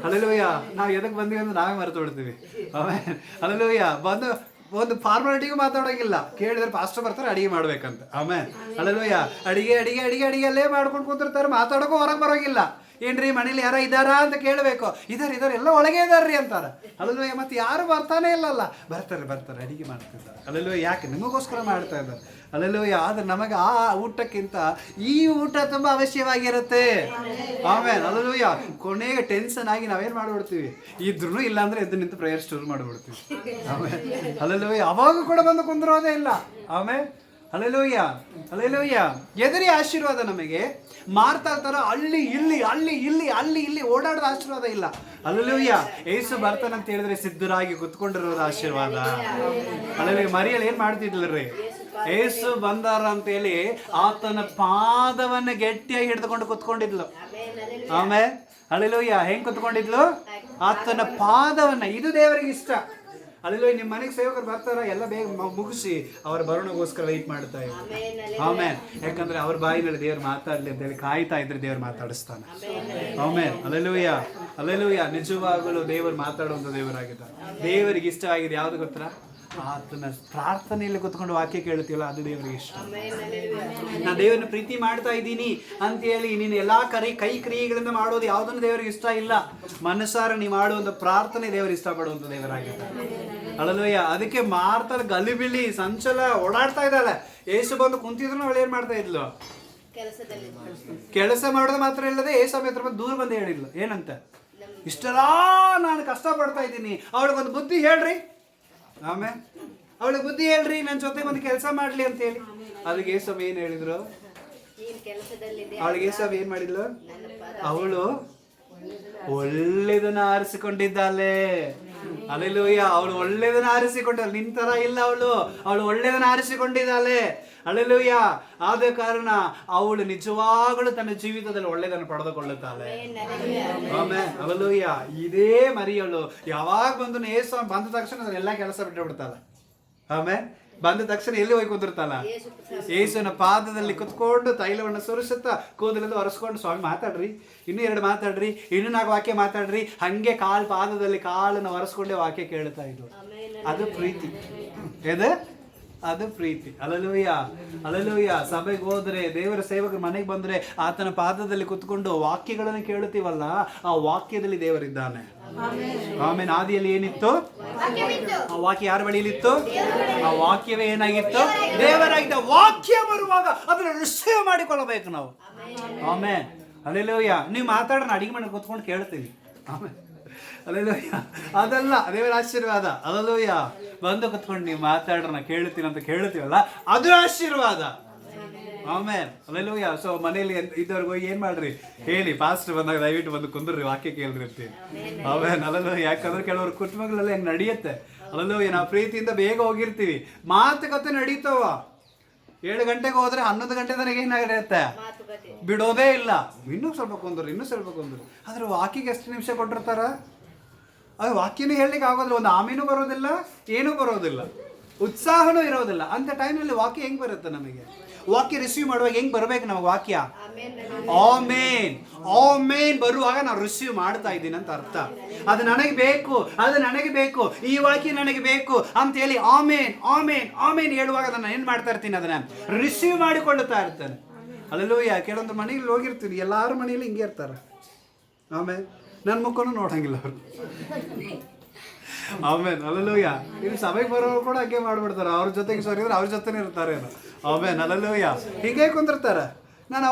ಹಲ್ಲೆಲೂಯ. ನಾವು ಎದಕ್ಕೆ ಬಂದೀವಿ ಅಂದ್ರೆ ನಾವೇ ಮರೆತು ಬಿಡ್ತೀವಿ. ಆಮೇಲೆ ಹಲ್ಲೆಲೂಯ. ಬಂದು ಒಂದು ಫಾರ್ಮಾಲಿಟಿಗೂ ಮಾತಾಡೋಂಗಿಲ್ಲ, ಕೇಳಿದ್ರೆ ಪಾಸ್ಟರ್ ಬರ್ತಾರೆ ಅಡಿಗೆ ಮಾಡ್ಬೇಕಂತ. ಆಮೇಲೆ ಹಲ್ಲೆಲೂಯ. ಅಡಿಗೆ ಅಡಿಗೆ ಅಡಿಗೆ ಅಡಿಗೆಲ್ಲೇ ಮಾಡ್ಕೊಂಡು ಕೂತಿರ್ತಾರೆ, ಮಾತಾಡೋಕ್ಕೂ ಹೊರಗೆ ಬರೋಂಗಿಲ್ಲ. ಏನ್ರಿ ಮನೇಲಿ ಯಾರ ಇದ್ದಾರಾ ಅಂತ ಕೇಳಬೇಕು, ಇದಾರೆ ಎಲ್ಲ ಒಳಗೆ ಇದಾರ್ರಿ ಅಂತಾರೆ. ಹಲ್ಲೆಲೂಯ. ಮತ್ತೆ ಯಾರು ಬರ್ತಾನೆ ಇಲ್ಲಲ್ಲ, ಬರ್ತಾರೆ ಅಡಿಗೆ ಮಾಡ್ತಿದ್ದಾರೆ. ಹಲ್ಲೆಲೂಯ. ಯಾಕೆ? ನಿಮಗೋಸ್ಕರ ಮಾಡ್ತಾ ಇದ್ದಾರೆ. ಹಲ್ಲೆಲೂಯ. ಆದ್ರೆ ನಮಗೆ ಆ ಊಟಕ್ಕಿಂತ ಈ ಊಟ ತುಂಬಾ ಅವಶ್ಯವಾಗಿರುತ್ತೆ. ಆಮೇಲೆ ಹಲ್ಲೆಲೂಯ. ಕೊನೆಗೆ ಟೆನ್ಷನ್ ಆಗಿ ನಾವೇನ್ ಮಾಡ್ಬಿಡ್ತೀವಿ, ಇದ್ರೂ ಇಲ್ಲ ಅಂದ್ರೆ ಎದ್ದು ನಿಂತು ಪ್ರೇಯರ್ ಶುರು ಮಾಡ್ಬಿಡ್ತೀವಿ. ಆಮೇಲೆ ಹಲ್ಲೆಲೂಯ. ಅವಾಗ ಕೂಡ ಬಂದು ಕುಂದ್ರೋದೇ ಇಲ್ಲ. ಆಮೇಲೆ ಹಲ್ಲೆಲೂಯ. ಹಲ್ಲೆಲೂಯ. ಎದುರಿ ಆಶೀರ್ವಾದ ನಮಗೆ ಮಾರ್ತಾ ತರ ಅಲ್ಲಿ ಇಲ್ಲಿ ಓಡಾಡೋದು ಆಶೀರ್ವಾದ ಇಲ್ಲ. ಹಲ್ಲೆಲೂಯ. ಏಸು ಬರ್ತಾನಂತ ಹೇಳಿದ್ರೆ ಸಿದ್ಧರಾಗಿ ಕುತ್ಕೊಂಡಿರೋದು ಆಶೀರ್ವಾದ. ಹಲ್ಲೆಲೂಯ. ಮರಿಯಲ್ಲಿ ಏನ್ ಮಾಡ್ತಿದ್ಲರಿ? ಏಸು ಬಂದಾರ ಅಂತ ಹೇಳಿ ಆತನ ಪಾದವನ್ನ ಗಟ್ಟಿಯಾಗಿ ಹಿಡಿದುಕೊಂಡು ಕುತ್ಕೊಂಡಿದ್ಲು. ಆಮೇಲೆ ಹಲ್ಲೆಲೂಯ. ಹೆಂಗ್ ಕುತ್ಕೊಂಡಿದ್ಲು? ಆತನ ಪಾದವನ್ನ. ಇದು ದೇವರಿಗೆ ಇಷ್ಟ. ಹಲ್ಲೆಲೂಯ. ನಿಮ್ಮ ಮನೆಗೆ ಸೇವಕರು ಬರ್ತಾರ, ಎಲ್ಲ ಬೇಗ ಮುಗಿಸಿ ಅವರ ಬರೋಣಗೋಸ್ಕರ ವೆಯ್ಟ್ ಮಾಡ್ತಾ ಇದ್ರು. ಆಮೇಲೆ ಯಾಕಂದ್ರೆ ಅವ್ರ ಬಾಯಿನಲ್ಲಿ ದೇವ್ರು ಮಾತಾಡ್ಲಿ ಅಂತ ಹೇಳಿ ಕಾಯ್ತಾ ಇದ್ರೆ ದೇವ್ರು ಮಾತಾಡಿಸ್ತಾನೆ. ಆಮೇಲೆ ಹಲ್ಲೆಲೂಯ. ಹಲ್ಲೆಲೂಯ. ನಿಜವಾಗಲೂ ದೇವರು ಮಾತಾಡುವಂಥ ದೇವರಾಗಿದ್ದಾರೆ. ದೇವರಿಗೆ ಇಷ್ಟ ಆಗಿದೆ ಯಾವ್ದು ಗೊತ್ತಾ? ಆತನ ಪ್ರಾರ್ಥನೆಯಲ್ಲಿ ಕುತ್ಕೊಂಡು ವಾಕ್ಯ ಕೇಳ್ತೀವಲ್ಲ, ಅದು ದೇವರಿಗೆ ಇಷ್ಟ. ನಾ ದೇವರನ್ನ ಪ್ರೀತಿ ಮಾಡ್ತಾ ಇದ್ದೀನಿ ಅಂತ ಹೇಳಿ ನೀನು ಎಲ್ಲಾ ಕೈ ಕ್ರಿಯೆಗಳಿಂದ ಮಾಡೋದು ಯಾವುದನ್ನು ದೇವರಿಗೆ ಇಷ್ಟ ಇಲ್ಲ. ಮನಸ್ಸಾರ ನೀ ಮಾಡುವಂತ ಪ್ರಾರ್ಥನೆ ದೇವರು ಇಷ್ಟಪಡುವಂತ ದೇವರಾಗಿದ್ದಾರೆ. ಹಲ್ಲೆಲೂಯ. ಅದಕ್ಕೆ ಮಾರ್ತಾರ ಗಲಿಬಿಲಿ ಸಂಚಲ ಓಡಾಡ್ತಾ ಇದ್ದಾಳೆ. ಏಸು ಬಂದು ಕುಂತಿದ್ರು ಅವಳು ಏನ್ ಮಾಡ್ತಾ ಇದ್ಲು? ಕೆಲಸ ಮಾಡೋದು ಮಾತ್ರ ಇಲ್ಲದೆ ಏಸು ಹತ್ರ ಬಂದು ದೂರ ಬಂದು ಹೇಳಿದ್ಲು, ಏನಂತ? ಇಷ್ಟೆಲ್ಲ ನಾನು ಕಷ್ಟ ಪಡ್ತಾ ಇದ್ದೀನಿ, ಅವಳಿಗೊಂದು ಬುದ್ಧಿ ಹೇಳ್ರಿ. ಆಮೇಲೆ ಅವಳಿಗೆ ಬುದ್ಧಿ ಹೇಳ್ರಿ, ನನ್ನ ಜೊತೆಗೆ ಒಂದು ಕೆಲಸ ಮಾಡ್ಲಿ ಅಂತ ಹೇಳಿ. ಅದಕ್ಕೆ ಏಸಮ್ಮ ಏನ್ ಹೇಳಿದ್ರು? ಅವಳಿಗೆ ಏಸಮ್ಮ ಏನ್ ಮಾಡಿದ್ಲು? ಅವಳು ಒಳ್ಳೆದನ್ನ ಆರಿಸಿಕೊಂಡಿದ್ದಾಳೆ. ಹಲ್ಲೆಲೂಯ. ಅವಳು ಒಳ್ಳೆದನ್ನ ಆರಿಸಿಕೊಂಡಾಳೆ. ನಿನ್ ತರ ಇಲ್ಲ, ಅವಳು ಒಳ್ಳೆದನ್ನ ಆರಿಸಿಕೊಂಡಿದ್ದಾಳೆ. ಹಲ್ಲೆಲೂಯ. ಆದ ಕಾರಣ ಅವಳು ನಿಜವಾಗಲೂ ತನ್ನ ಜೀವಿತದಲ್ಲಿ ಒಳ್ಳೆದನ್ನು ಪಡೆದುಕೊಳ್ಳುತ್ತಾಳೆ. ಆಮೇಲೆ ಹಲ್ಲೆಲೂಯ. ಇದೇ ಮರಿಯಳು ಯಾವಾಗ ಬಂದು ಏಸು ಬಂದ ತಕ್ಷಣ ಎಲ್ಲ ಕೆಲಸ ಬಿಟ್ಟು ಬಿಡ್ತಾಳೆ. ಆಮೇಲೆ ಬಂದ ತಕ್ಷಣ ಎಲ್ಲಿ ಹೋಗಿ ಕುಂದಿರ್ತಾಳ? ಏಸುವಿನ ಪಾದದಲ್ಲಿ ಕುತ್ಕೊಂಡು ತೈಲವನ್ನು ಸುರಿಸುತ್ತಾ ಕೂದಲಿಂದ ಒರೆಸ್ಕೊಂಡು, ಸ್ವಾಮಿ ಮಾತಾಡ್ರಿ, ಇನ್ನೂ 2 ಮಾತಾಡ್ರಿ, ಇನ್ನೂ 4 ವಾಕ್ಯ ಮಾತಾಡ್ರಿ, ಹಂಗೆ ಪಾದದಲ್ಲಿ ಕಾಲನ್ನು ಒರೆಸ್ಕೊಂಡೇ ವಾಕ್ಯ ಕೇಳ್ತಾ ಇದ್ರು. ಅದು ಪ್ರೀತಿ. ಅದು ಪ್ರೀತಿ. ಹಲ್ಲೆಲೂಯ. ಹಲ್ಲೆಲೂಯ. ಸಭೆಗೆ ಹೋದ್ರೆ, ದೇವರ ಸೇವಕರು ಮನೆಗೆ ಬಂದ್ರೆ ಆತನ ಪಾದದಲ್ಲಿ ಕುತ್ಕೊಂಡು ವಾಕ್ಯಗಳನ್ನು ಕೇಳುತ್ತೀವಲ್ಲ, ಆ ವಾಕ್ಯದಲ್ಲಿ ದೇವರಿದ್ದಾನೆ. ಆಮೇಲೆ ಆದಿಯಲ್ಲಿ ಏನಿತ್ತು? ಆ ವಾಕ್ಯ ಯಾರ ಬಳಿಯಲ್ಲಿತ್ತು? ಆ ವಾಕ್ಯವೇ ಏನಾಗಿತ್ತು? ದೇವರಾಗಿದ್ದ. ವಾಕ್ಯ ಬರುವಾಗ ಅದನ್ನು ರಿಸೀವ್ ಮಾಡಿಕೊಳ್ಳಬೇಕು ನಾವು. ಆಮೇಲೆ ಹಲ್ಲೆಲೂಯ. ನೀವು ಮಾತಾಡೋಣ, ಅಡಿಗೆ ಮಾಡಿ ಕುತ್ಕೊಂಡು ಕೇಳ್ತೀವಿ. ಆಮೇಲೆ ಹಲ್ಲೆಲೂಯ. ಅದಲ್ಲ ದೇವರ ಆಶೀರ್ವಾದ. ಹಲ್ಲೆಲೂಯ. ಬಂದು ಕುತ್ಕೊಂಡು ನೀವು ಮಾತಾಡೋಣ ಕೇಳ್ತೀನಿ ಅಂತ ಕೇಳ್ತೀವಲ್ಲ, ಅದು ಆಶೀರ್ವಾದ. ಆಮೇಲೆ ಹಲ್ಲೆಲೂಯ. ಸೊ ಮನೇಲಿ ಇದ್ದವ್ರಿಗೆ ಹೋಗಿ ಏನ್ ಮಾಡ್ರಿ ಹೇಳಿ, ಪಾಸ್ಟರ್ ಬಂದಾಗ ದಯವಿಟ್ಟು ಬಂದು ಕುಂದ್ರಿ, ವಾಕ್ಯ ಕೇಳ್ರಿ ಅಂತೀವಿ. ಆಮೇಲೆ ಹಲ್ಲೆಲೂಯ. ಯಾಕಂದ್ರೆ ಕೆಲವರು ಕುಟುಂಬಗಳೆಲ್ಲ ಹೆಂಗ್ ನಡೆಯುತ್ತೆ. ಹಲ್ಲೆಲೂಯ. ನಾವು ಪ್ರೀತಿಯಿಂದ ಬೇಗ ಹೋಗಿರ್ತೀವಿ, ಮಾತುಕತೆ ನಡೀತಾವ. 7 ಗಂಟೆಗೆ ಹೋದ್ರೆ 11 ಗಂಟೆ ತನಕ ಏನಾಗಿರುತ್ತೆ? ಬಿಡೋದೇ ಇಲ್ಲ. ಇನ್ನೂ ಸ್ವಲ್ಪ ಕುಂದ್ರು. ಆದ್ರೆ ವಾಕ್ಯಗೆ ಎಷ್ಟು ನಿಮಿಷ ಕೊಟ್ಟಿರ್ತಾರ? ಅದು ವಾಕ್ಯನೂ ಹೇಳಲಿಕ್ಕೆ ಆಗೋದಿಲ್ಲ. ಒಂದು ಆಮೇನೂ ಬರೋದಿಲ್ಲ, ಏನೂ ಬರೋದಿಲ್ಲ, ಉತ್ಸಾಹನೂ ಇರೋದಿಲ್ಲ. ಅಂತ ಟೈಮ್ನಲ್ಲಿ ವಾಕ್ಯ ಹೆಂಗ್ ಬರುತ್ತೆ ನಮಗೆ? ವಾಕ್ಯ ರಿಸೀವ್ ಮಾಡುವಾಗ ಹೆಂಗ್ ಬರ್ಬೇಕು ನಮಗೆ ವಾಕ್ಯ? ಆಮೇನ್ ಬರುವಾಗ ನಾವು ರಿಸೀವ್ ಮಾಡ್ತಾ ಇದ್ದೀನಿ ಅಂತ ಅರ್ಥ. ಅದು ನನಗೆ ಬೇಕು, ಈ ವಾಕ್ಯ ನನಗೆ ಬೇಕು ಅಂತ ಹೇಳಿ ಆಮೇನ್ ಹೇಳುವಾಗ ಅದನ್ನ ಏನ್ ಮಾಡ್ತಾ ಇರ್ತೀನಿ? ಅದನ್ನ ರಿಸೀವ್ ಮಾಡಿಕೊಳ್ಳುತ್ತಾ ಇರ್ತಾನೆ. ಹಲ್ಲೆಲೂಯ. ಕೆಲವೊಂದು ಮನೆಯಲ್ಲಿ ಹೋಗಿರ್ತೀನಿ, ಎಲ್ಲಾರ ಮನೆಯಲ್ಲಿ ಹಿಂಗೆ ಇರ್ತಾರೆ. ಆಮೇಲೆ ನನ್ನ ಮುಖನೂ ನೋಡಂಗಿಲ್ಲ ಅವರು. ಆಮೇನ್ ಅಲ್ಲೂಯ್ಯ. ಇಲ್ಲಿ ಸಭೆಗೆ ಬರೋರು ಕೂಡ ಹಾಗೆ ಮಾಡ್ಬಿಡ್ತಾರೆ, ಅವ್ರ ಜೊತೆಗೆ ಸರಿದ್ರೆ ಅವ್ರ ಜೊತೆನೇ ಇರ್ತಾರೆ. ಆಮೇನ್ ಅಲ್ಲೂಯ್ಯ. ಹೀಗೆ ಕುಂದಿರ್ತಾರೆ. ನಾನು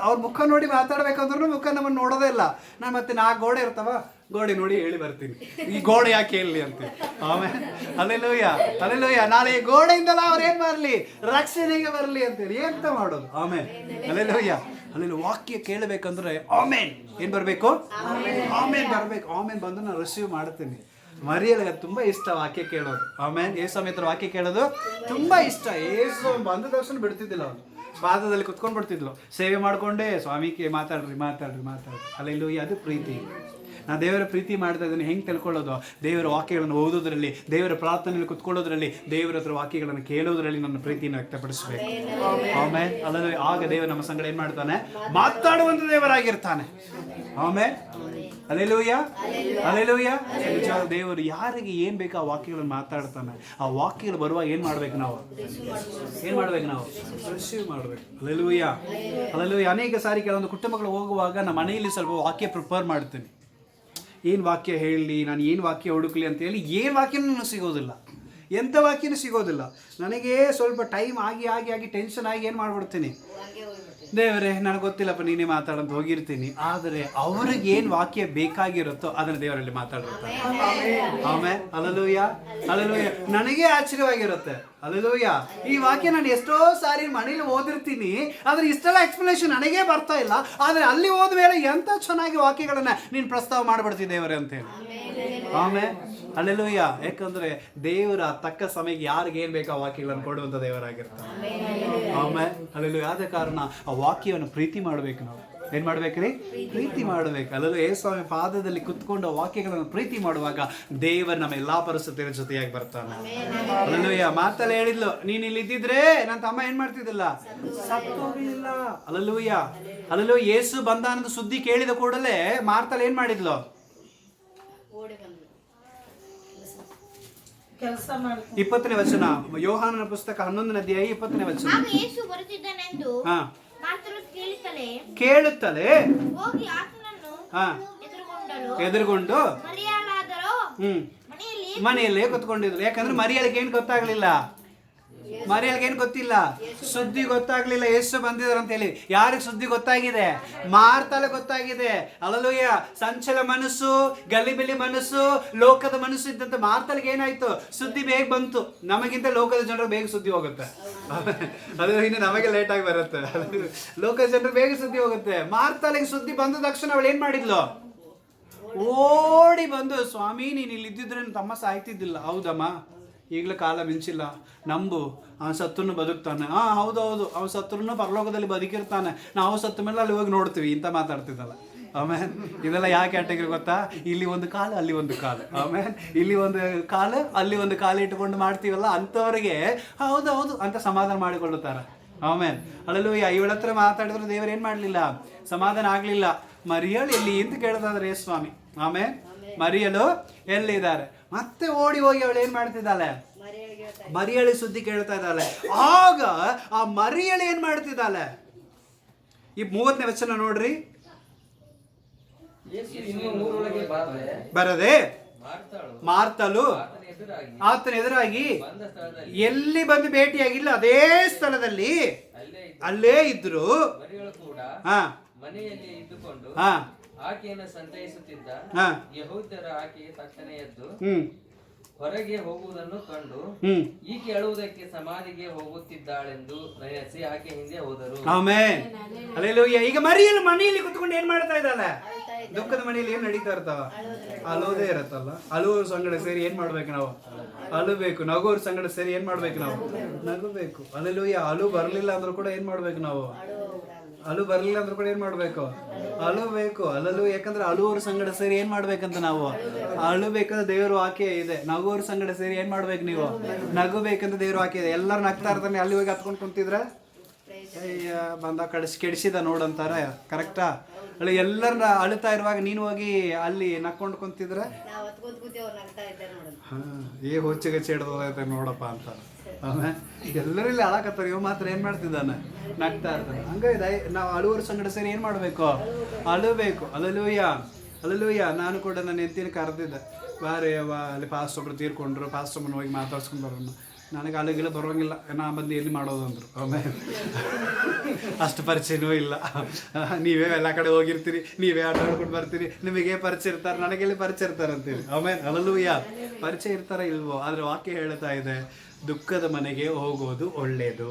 ಅವ್ರ ಮುಖ ನೋಡಿ ಮಾತಾಡ್ಬೇಕಂದ್ರೂ ಮುಖ ನಮ್ಮನ್ನು ನೋಡೋದೇ ಇಲ್ಲ. ನಾನು ಮತ್ತೆ ಗೋಡೆ ಇರ್ತಾವ, ಗೋಡೆ ನೋಡಿ ಹೇಳಿ ಬರ್ತೀನಿ, ಈ ಗೋಡೆ ಯಾಕೆ ಹೇಳಲಿ ಅಂತ. ಆಮೇಲೆ ಅಲ್ಲೆಲ್ಲೂಯ್ಯ ನಾಳೆ ಈ ಗೋಡೆಯಿಂದಲ್ಲ ಅವ್ರು ಏನ್ ಮಾಡ್ಲಿ, ರಕ್ಷಣೆಗೆ ಬರಲಿ ಅಂತೇಳಿ ಎಂತ ಮಾಡೋದು. ಆಮೇಲೆ ಅಲ್ಲೆಲ್ಲ ವಾಕ್ಯ ಕೇಳಬೇಕಂದ್ರೆ ಆಮೇನ್ ಏನ್ ಬರ್ಬೇಕು, ಆಮೇನ್ ಬರ್ಬೇಕು. ಆಮೇನ್ ಬಂದು ನಾನು ರಿಸೀವ್ ಮಾಡ್ತೀನಿ. ಮರಿಯಳಿಗೆ ತುಂಬಾ ಇಷ್ಟ ವಾಕ್ಯ ಕೇಳೋದು. ಆಮೇನ್ ಏಸು ಸಮೇತ ವಾಕ್ಯ ಕೇಳೋದು ತುಂಬಾ ಇಷ್ಟ. ಏಸು ಬಂದ ತಕ್ಷಣ ಬಿಡ್ತಿದ್ದಿಲ್ಲ, ಅವನು ಪಾದದಲ್ಲಿ ಕುತ್ಕೊಂಡು ಬಿಡ್ತಿದ್ಲು, ಸೇವೆ ಮಾಡ್ಕೊಂಡೇ ಸ್ವಾಮಿಗೆ ಮಾತಾಡ್ರಿ. ಅಲ್ಲೆಲ್ಲೂಯ್ಯ. ಅದು ಪ್ರೀತಿ. ನಾ ದೇವರ ಪ್ರೀತಿ ಮಾಡ್ತಾ ಇದ್ದೀನಿ ಹೆಂಗೆ ತಿಳ್ಕೊಳ್ಳೋದು? ದೇವರ ವಾಕ್ಯಗಳನ್ನು ಓದೋದ್ರಲ್ಲಿ, ದೇವರ ಪ್ರಾರ್ಥನೆಯಲ್ಲಿ ಕುತ್ಕೊಳ್ಳೋದ್ರಲ್ಲಿ, ದೇವರ ಹತ್ರ ವಾಕ್ಯಗಳನ್ನು ಕೇಳೋದ್ರಲ್ಲಿ ನನ್ನ ಪ್ರೀತಿಯನ್ನು ವ್ಯಕ್ತಪಡಿಸಬೇಕು. ಆಮೇಲೆ ಅಲ್ಲದೆ ಆಗ ದೇವರು ನಮ್ಮ ಸಂಗಡ ಏನ್ ಮಾಡ್ತಾನೆ, ಮಾತಾಡುವಂತ ದೇವರಾಗಿರ್ತಾನೆ. ಆಮೇಲೆ ಅಲ್ಲೆಲ್ಲೂಯ್ಯ. ದೇವರು ಯಾರಿಗೆ ಏನ್ ಬೇಕು ಆ ವಾಕ್ಯಗಳನ್ನು ಮಾತಾಡ್ತಾನೆ. ಆ ವಾಕ್ಯಗಳು ಬರುವಾಗ ಏನ್ ಮಾಡ್ಬೇಕು ನಾವು ರಿಸೀವ್ ಮಾಡ್ಬೇಕು. ಅಲ್ಲೆಲ್ಲೂಯ್ಯ. ಅನೇಕ ಸಾರಿ ಕೆಲವೊಂದು ಕುಟುಂಬಗಳು ಹೋಗುವಾಗ ನಮ್ಮ ಮನೆಯಲ್ಲಿ ಸ್ವಲ್ಪ ವಾಕ್ಯ ಪ್ರಿಪೇರ್ ಮಾಡ್ತೀನಿ. ಏನು ವಾಕ್ಯ ಹೇಳಲಿ, ನಾನು ಏನು ವಾಕ್ಯ ಹುಡುಕ್ಲಿ ಅಂತೇಳಿ ಏನು ವಾಕ್ಯನೂ ಸಿಗೋದಿಲ್ಲ, ಎಂಥ ವಾಕ್ಯನೂ ಸಿಗೋದಿಲ್ಲ. ನನಗೆ ಸ್ವಲ್ಪ ಟೈಮ್ ಆಗಿ ಟೆನ್ಷನ್ ಆಗಿ ಏನು ಮಾಡ್ಬಿಡ್ತೀನಿ, ದೇವರೇ ನನಗೆ ಗೊತ್ತಿಲ್ಲಪ್ಪ ನೀನೇ ಮಾತಾಡಂತ ಹೋಗಿರ್ತೀನಿ. ಆದರೆ ಅವ್ರಿಗೆ ಏನು ವಾಕ್ಯ ಬೇಕಾಗಿರುತ್ತೋ ಅದನ್ನು ದೇವರಲ್ಲಿ ಮಾತಾಡಿರ್ತಾರೆ. ಆಮೇಲೆ ಅಲ್ಲೂಯ್ಯ. ನನಗೆ ಆಶ್ಚರ್ಯವಾಗಿರುತ್ತೆ. ಅಲ್ಲೂಯ್ಯ. ಈ ವಾಕ್ಯ ನಾನು ಎಷ್ಟೋ ಸಾರಿ ಮನೇಲಿ ಓದಿರ್ತೀನಿ, ಆದ್ರೆ ಇಷ್ಟೆಲ್ಲ ಎಕ್ಸ್ಪ್ಲನೇಷನ್ ನನಗೇ ಬರ್ತಾ ಇಲ್ಲ. ಆದರೆ ಅಲ್ಲಿ ಹೋದ ಮೇಲೆ ಎಂತ ಚೆನ್ನಾಗಿ ವಾಕ್ಯಗಳನ್ನ ನೀನು ಪ್ರಸ್ತಾವ ಮಾಡ್ಬಿಡ್ತೀನಿ ದೇವರೇ ಅಂತೇಳಿ. ಆಮೇಲೆ ಅಲ್ಲೆಲ್ಲೂಯ್ಯ. ಯಾಕಂದ್ರೆ ದೇವರ ತಕ್ಕ ಸಮಯಕ್ಕೆ ಯಾರಿಗೆ ಏನ್ ಬೇಕಾ ವಾಕ್ಯಗಳನ್ನು ಕೊಡುವಂತ ದೇವರಾಗಿರ್ತಾರೆ. ಆಮೇಲೆ ಅಲ್ಲೆಲ್ಲೂಯ್ಯ. ಆದ ಕಾರಣ ಆ ವಾಕ್ಯವನ್ನು ಪ್ರೀತಿ ಮಾಡ್ಬೇಕು. ನಾವು ಏನ್ ಮಾಡ್ಬೇಕ್ರಿ, ಪ್ರೀತಿ ಮಾಡ್ಬೇಕು. ಅಲ್ಲೂ ಸ್ವಾಮಿ ಪಾದದಲ್ಲಿ ಕುತ್ಕೊಂಡು ಆ ವಾಕ್ಯಗಳನ್ನು ಪ್ರೀತಿ ಮಾಡುವಾಗ ದೇವರು ನಮ್ಮ ಎಲ್ಲಾ ಪರಿಸ್ಥಿತಿಯ ಜೊತೆಯಾಗಿ ಬರ್ತಾನೆ. ಅಲ್ಲೂಯ್ಯ. ಮಾತಲ್ಲಿ ಹೇಳಿದ್ಲು, ನೀನ್ ಇಲ್ಲಿ ಇದ್ದಿದ್ರೆ ನನ್ನ ತಮ್ಮ ಏನ್ ಮಾಡ್ತಿದ್ದಿಲ್ಲ, ಸತ್ತೋಗ್ಲಿಲ್ಲ. ಅಲ್ಲೂಯ್ಯ. ಯೇಸು ಬಂದ ಅನ್ನೋದು ಸುದ್ದಿ ಕೇಳಿದ ಕೂಡಲೇ ಮಾರ್ತಲ್ಲಿ ಏನ್ ಮಾಡಿದ್ಲು, 20ನೇ ವಚನ, ಯೋಹಾನನ ಪುಸ್ತಕ 11ನೇ ಅಧ್ಯಾಯ 20ನೇ ವಚನ. ಯೇಸು ಬರುತ್ತಿದ್ದಾನೆಂದು ಕೇಳುತ್ತಲೇ ಹೋಗಿ ಆತನನ್ನು ಎದುರುಗೊಂಡು ಮನೆಯಲ್ಲೇ ಕುತ್ಕೊಂಡಿದ್ರು. ಯಾಕಂದ್ರೆ ಮರಿಯಳಿಗೆ ಏನ್ ಗೊತ್ತಾಗ್ಲಿಲ್ಲ, ಗೊತ್ತಿಲ್ಲ, ಸುದ್ದಿ ಗೊತ್ತಾಗ್ಲಿಲ್ಲ ಯೇಸು ಬಂದಿದ್ರು ಅಂತ ಹೇಳಿ. ಯಾರಿಗೆ ಸುದ್ದಿ ಗೊತ್ತಾಗಿದೆ, ಮಾರ್ತಲೆ ಗೊತ್ತಾಗಿದೆ. ಅಲ್ಲೂಯ್ಯ. ಸಂಚಲ ಮನಸ್ಸು, ಗಲಿಬಿಲಿ ಮನಸ್ಸು, ಲೋಕದ ಮನಸ್ಸು ಇದ್ದಂತ ಮಾರ್ತಲಿಗೆ ಏನಾಯ್ತು, ಸುದ್ದಿ ಬೇಗ ಬಂತು. ನಮಗಿಂತ ಲೋಕದ ಜನರು ಬೇಗ ಸುದ್ದಿ ಹೋಗುತ್ತೆ. ಅದು ಇನ್ನು ನಮಗೆ ಲೇಟ್ ಆಗಿ ಬರುತ್ತೆ. ಲೋಕದ ಜನರು ಬೇಗ ಸುದ್ದಿ ಹೋಗುತ್ತೆ. ಮಾರ್ತಲಿಗೆ ಸುದ್ದಿ ಬಂದ ತಕ್ಷಣ ಅವಳು ಏನ್ ಮಾಡಿದ್ಲು, ಓಡಿ ಬಂದು, ಸ್ವಾಮಿ ನೀನು ಇಲ್ಲಿ ಇದ್ದಿದ್ರೆ ನನ್ನ ತಮ್ಮ ಸಾಯ್ತಿದ್ದಿಲ್ಲ. ಹೌದಮ್ಮ, ಈಗಲೂ ಕಾಲ ಮಿಂಚಿಲ್ಲ, ನಂಬು, ಅವನು ಸತ್ತನ್ನು ಬದುಕ್ತಾನೆ. ಹೌದು, ಅವನು ಸತ್ತರೂ ಪರಲೋಕದಲ್ಲಿ ಬದುಕಿರ್ತಾನೆ, ನಾವು ಸತ್ತ ಮೇಲೆ ಅಲ್ಲಿ ಹೋಗಿ ನೋಡ್ತೀವಿ ಅಂತ ಮಾತಾಡ್ತಿದ್ದಲ್ಲ. ಆಮೇಲೆ ಇದೆಲ್ಲ ಯಾವ ಕ್ಯಾಟಗರಿ ಗೊತ್ತಾ, ಇಲ್ಲಿ ಒಂದು ಕಾಲು ಅಲ್ಲಿ ಒಂದು ಕಾಲು, ಆಮೇಲೆ ಇಲ್ಲಿ ಒಂದು ಕಾಲು ಅಲ್ಲಿ ಒಂದು ಕಾಲು ಇಟ್ಕೊಂಡು ಮಾಡ್ತೀವಲ್ಲ, ಅಂಥವ್ರಿಗೆ ಹೌದು ಅಂತ ಸಮಾಧಾನ ಮಾಡಿಕೊಳ್ಳುತ್ತಾರೆ. ಆಮೇಲೆ ಅಲ್ಲೂಯ್ಯ. ಇವಳ ಹತ್ರ ಮಾತಾಡಿದ್ರೆ ದೇವರು ಏನು ಮಾಡಲಿಲ್ಲ, ಸಮಾಧಾನ ಆಗಲಿಲ್ಲ. ಮರಿಯಳು ಎಲ್ಲಿ ಅಂತ ಕೇಳ್ತಾ ಇದ್ದಾರೆ ಸ್ವಾಮಿ. ಆಮೇಲೆ ಮರಿಯಳು ಎಲ್ಲಿದ್ದಾರೆ, ಮತ್ತೆ ಓಡಿ ಹೋಗಿ ಅವಳು ಏನ್ ಮಾಡ್ತಿದ್ದಾಳೆ, ಮರಿಯಳಿ ಸುದ್ದಿ ಕೇಳ್ತಾ ಇದ್ದಾಳೆ. ಆಗ ಆ ಮರಿಯಳಿ ಏನ್ ಮಾಡ್ತಿದ್ದಾಳೆ, ಈ 30ನೇ ವಚನ ನೋಡ್ರಿ. ಬರದೆ ಮಾರ್ತಳು ಆತನ ಎದುರಾಗಿ ಎಲ್ಲಿ ಬಂದು ಭೇಟಿಯಾಗಿಲ್ಲ, ಅದೇ ಸ್ಥಳದಲ್ಲಿ ಅಲ್ಲೇ ಇದ್ರು. ಮನೆಯಲ್ಲಿ ಇದ್ದುಕೊಂಡು ಆಕೆಯನ್ನು ಸಂತೈಸುತ್ತಿದ್ದ ಯೆಹೂದ್ಯರ ಆಕೆಯ ತಕ್ಷಣ ಎದ್ದು ಹೊರಗೆ ಹೋಗುವುದನ್ನು ಕಂಡು ಈಕೆ ಅಳುವುದಕ್ಕೆ ಸಮಾಧಿಗೆ ಹೋಗುತ್ತಿದ್ದಾಳೆಂದು ನೆನೆಸಿ ಆಕೆ ಹಿಂದೆ ಹೋದರು. ಆಮೆನ್. ಹಲ್ಲೆಲೂಯಾ. ಈಗ ಮರಿಯಳು ಮನೆಯಲ್ಲಿ ಕುತ್ಕೊಂಡು ಏನ್ ಮಾಡ್ತಾ ಇದ್ದಾಳೆ, ದುಃಖದ ಮನೆಯಲ್ಲಿ ಏನ್ ನಡೀತಾ ಇರ್ತಾವ, ಅಳೋದೇ ಇರತ್ತಲ್ಲ. ಅಳುವವ್ರ ಸಂಗಡ ಸೇರಿ ಏನ್ ಮಾಡ್ಬೇಕು ನಾವು, ಅಳುಬೇಕು. ನಗೋರ್ ಸಂಗಡ ಸೇರಿ ಏನ್ ಮಾಡ್ಬೇಕು ನಾವು, ನಗಬೇಕು. ಹಲ್ಲೆಲೂಯಾ. ಅಳು ಬರ್ಲಿಲ್ಲ ಅಂದ್ರೂ ಕೂಡ ಏನ್ ಮಾಡ್ಬೇಕು ನಾವು, ಅಳು ಬರ್ಲಿಲ್ಲ ಅಂದ್ರೂ ಕೂಡ ಏನ್ ಮಾಡ್ಬೇಕು, ಅಳುಬೇಕು. ಅಲ್ಲೂ ಯಾಕಂದ್ರೆ ಅಳುವವ್ರ ಸಂಗಡ ಸೇರಿ ಏನ್ ಮಾಡ್ಬೇಕಂತ ನಾವು ಅಳುಬೇಕಂತ ದೇವರು ವಾಕ್ಯ ಇದೆ. ನಗುವವ್ರ ಸಂಗಡ ಸೇರಿ ಏನ್ ಮಾಡ್ಬೇಕು, ನೀವು ನಗುಬೇಕಂತ ದೇವ್ರ ವಾಕ್ಯ ಇದೆ. ಎಲ್ಲರೂ ನಗ್ತಾ ಇರ್ತಾನೆ, ಅಲ್ಲಿ ಹೋಗಿ ಹತ್ಕೊಂಡು ಕುಂತಿದ್ರೆ ಅಯ್ಯ ಬಂದ ಕೆಡಿಸಿದ ನೋಡಂತಾರೆ. ಕರೆಕ್ಟಾ? ಅಲ್ಲಿ ಎಲ್ಲರನ್ನ ಅಳುತ್ತಾ ಇರುವಾಗ ನೀನು ಹೋಗಿ ಅಲ್ಲಿ ನಕ್ಕೊಂಡು ಕುಂತಿದ್ರೆ ಹುಚ್ಚಿಗೆ ಹಿಡ್ದೈತೆ ನೋಡಪ್ಪ ಅಂತ. ಆಮೇಲೆ ಎಲ್ಲರೂ ಇಲ್ಲಿ ಅಳಕತ್ತಾರೆ, ಇವ ಮಾತ್ರ ಏನ್ ಮಾಡ್ತಿದ್ದಾನೆ, ನಗ್ತಾ ಇರ್ತಾನೆ. ಹಂಗಾಗಿ ನಾವು ಅಳುವರ ಸಂಗಡ ಸೇರಿ ಏನ್ ಮಾಡ್ಬೇಕು, ಅಳುಬೇಕು. ಹಲ್ಲೆಲೂಯಾ. ಅಲ್ಲೂಯ್ಯ. ನಾನು ಕೂಡ ನನ್ನ ಹೆಂಡತಿನ ಕರೆದಿದ್ದೆ, ಬಾರಿ ಅಲ್ಲಿ ಪಾಸ್ಟ್ ಒಬ್ರು ತೀರ್ಕೊಂಡ್ರು, ಪಾಸ್ಟಮ್ಮನ ಹೋಗಿ ಮಾತಾಡ್ಸ್ಕೊಂಡು ಬರೋಣ. ನನಗೆ ಅಲ್ಲಿಗೆಲ್ಲ ಬರೋಂಗಿಲ್ಲ, ನಾ ಬಂದು ಎಲ್ಲಿ ಮಾಡೋದು ಅಂದರು. ಆಮೇಲೆ ಅಷ್ಟು ಪರಿಚಯನೂ ಇಲ್ಲ. ನೀವೇ ಎಲ್ಲ ಕಡೆ ಹೋಗಿರ್ತೀರಿ, ನೀವೇ ಆಟ ಆಡ್ಕೊಂಡು ಬರ್ತೀರಿ, ನಿಮಗೆ ಪರಿಚಯ ಇರ್ತಾರೆ, ನನಗೆಲ್ಲಿ ಪರಿಚಯ ಇರ್ತಾರೆ ಅಂತೇಳಿ. ಆಮೇಲೆ ಅಲ್ಲೂಯ್ಯ, ಪರಿಚಯ ಇರ್ತಾರ ಇಲ್ವೋ, ಆದರೆ ವಾಕ್ಯ ಹೇಳ್ತಾ ಇದೆ ದುಃಖದ ಮನೆಗೆ ಹೋಗೋದು ಒಳ್ಳೆಯದು.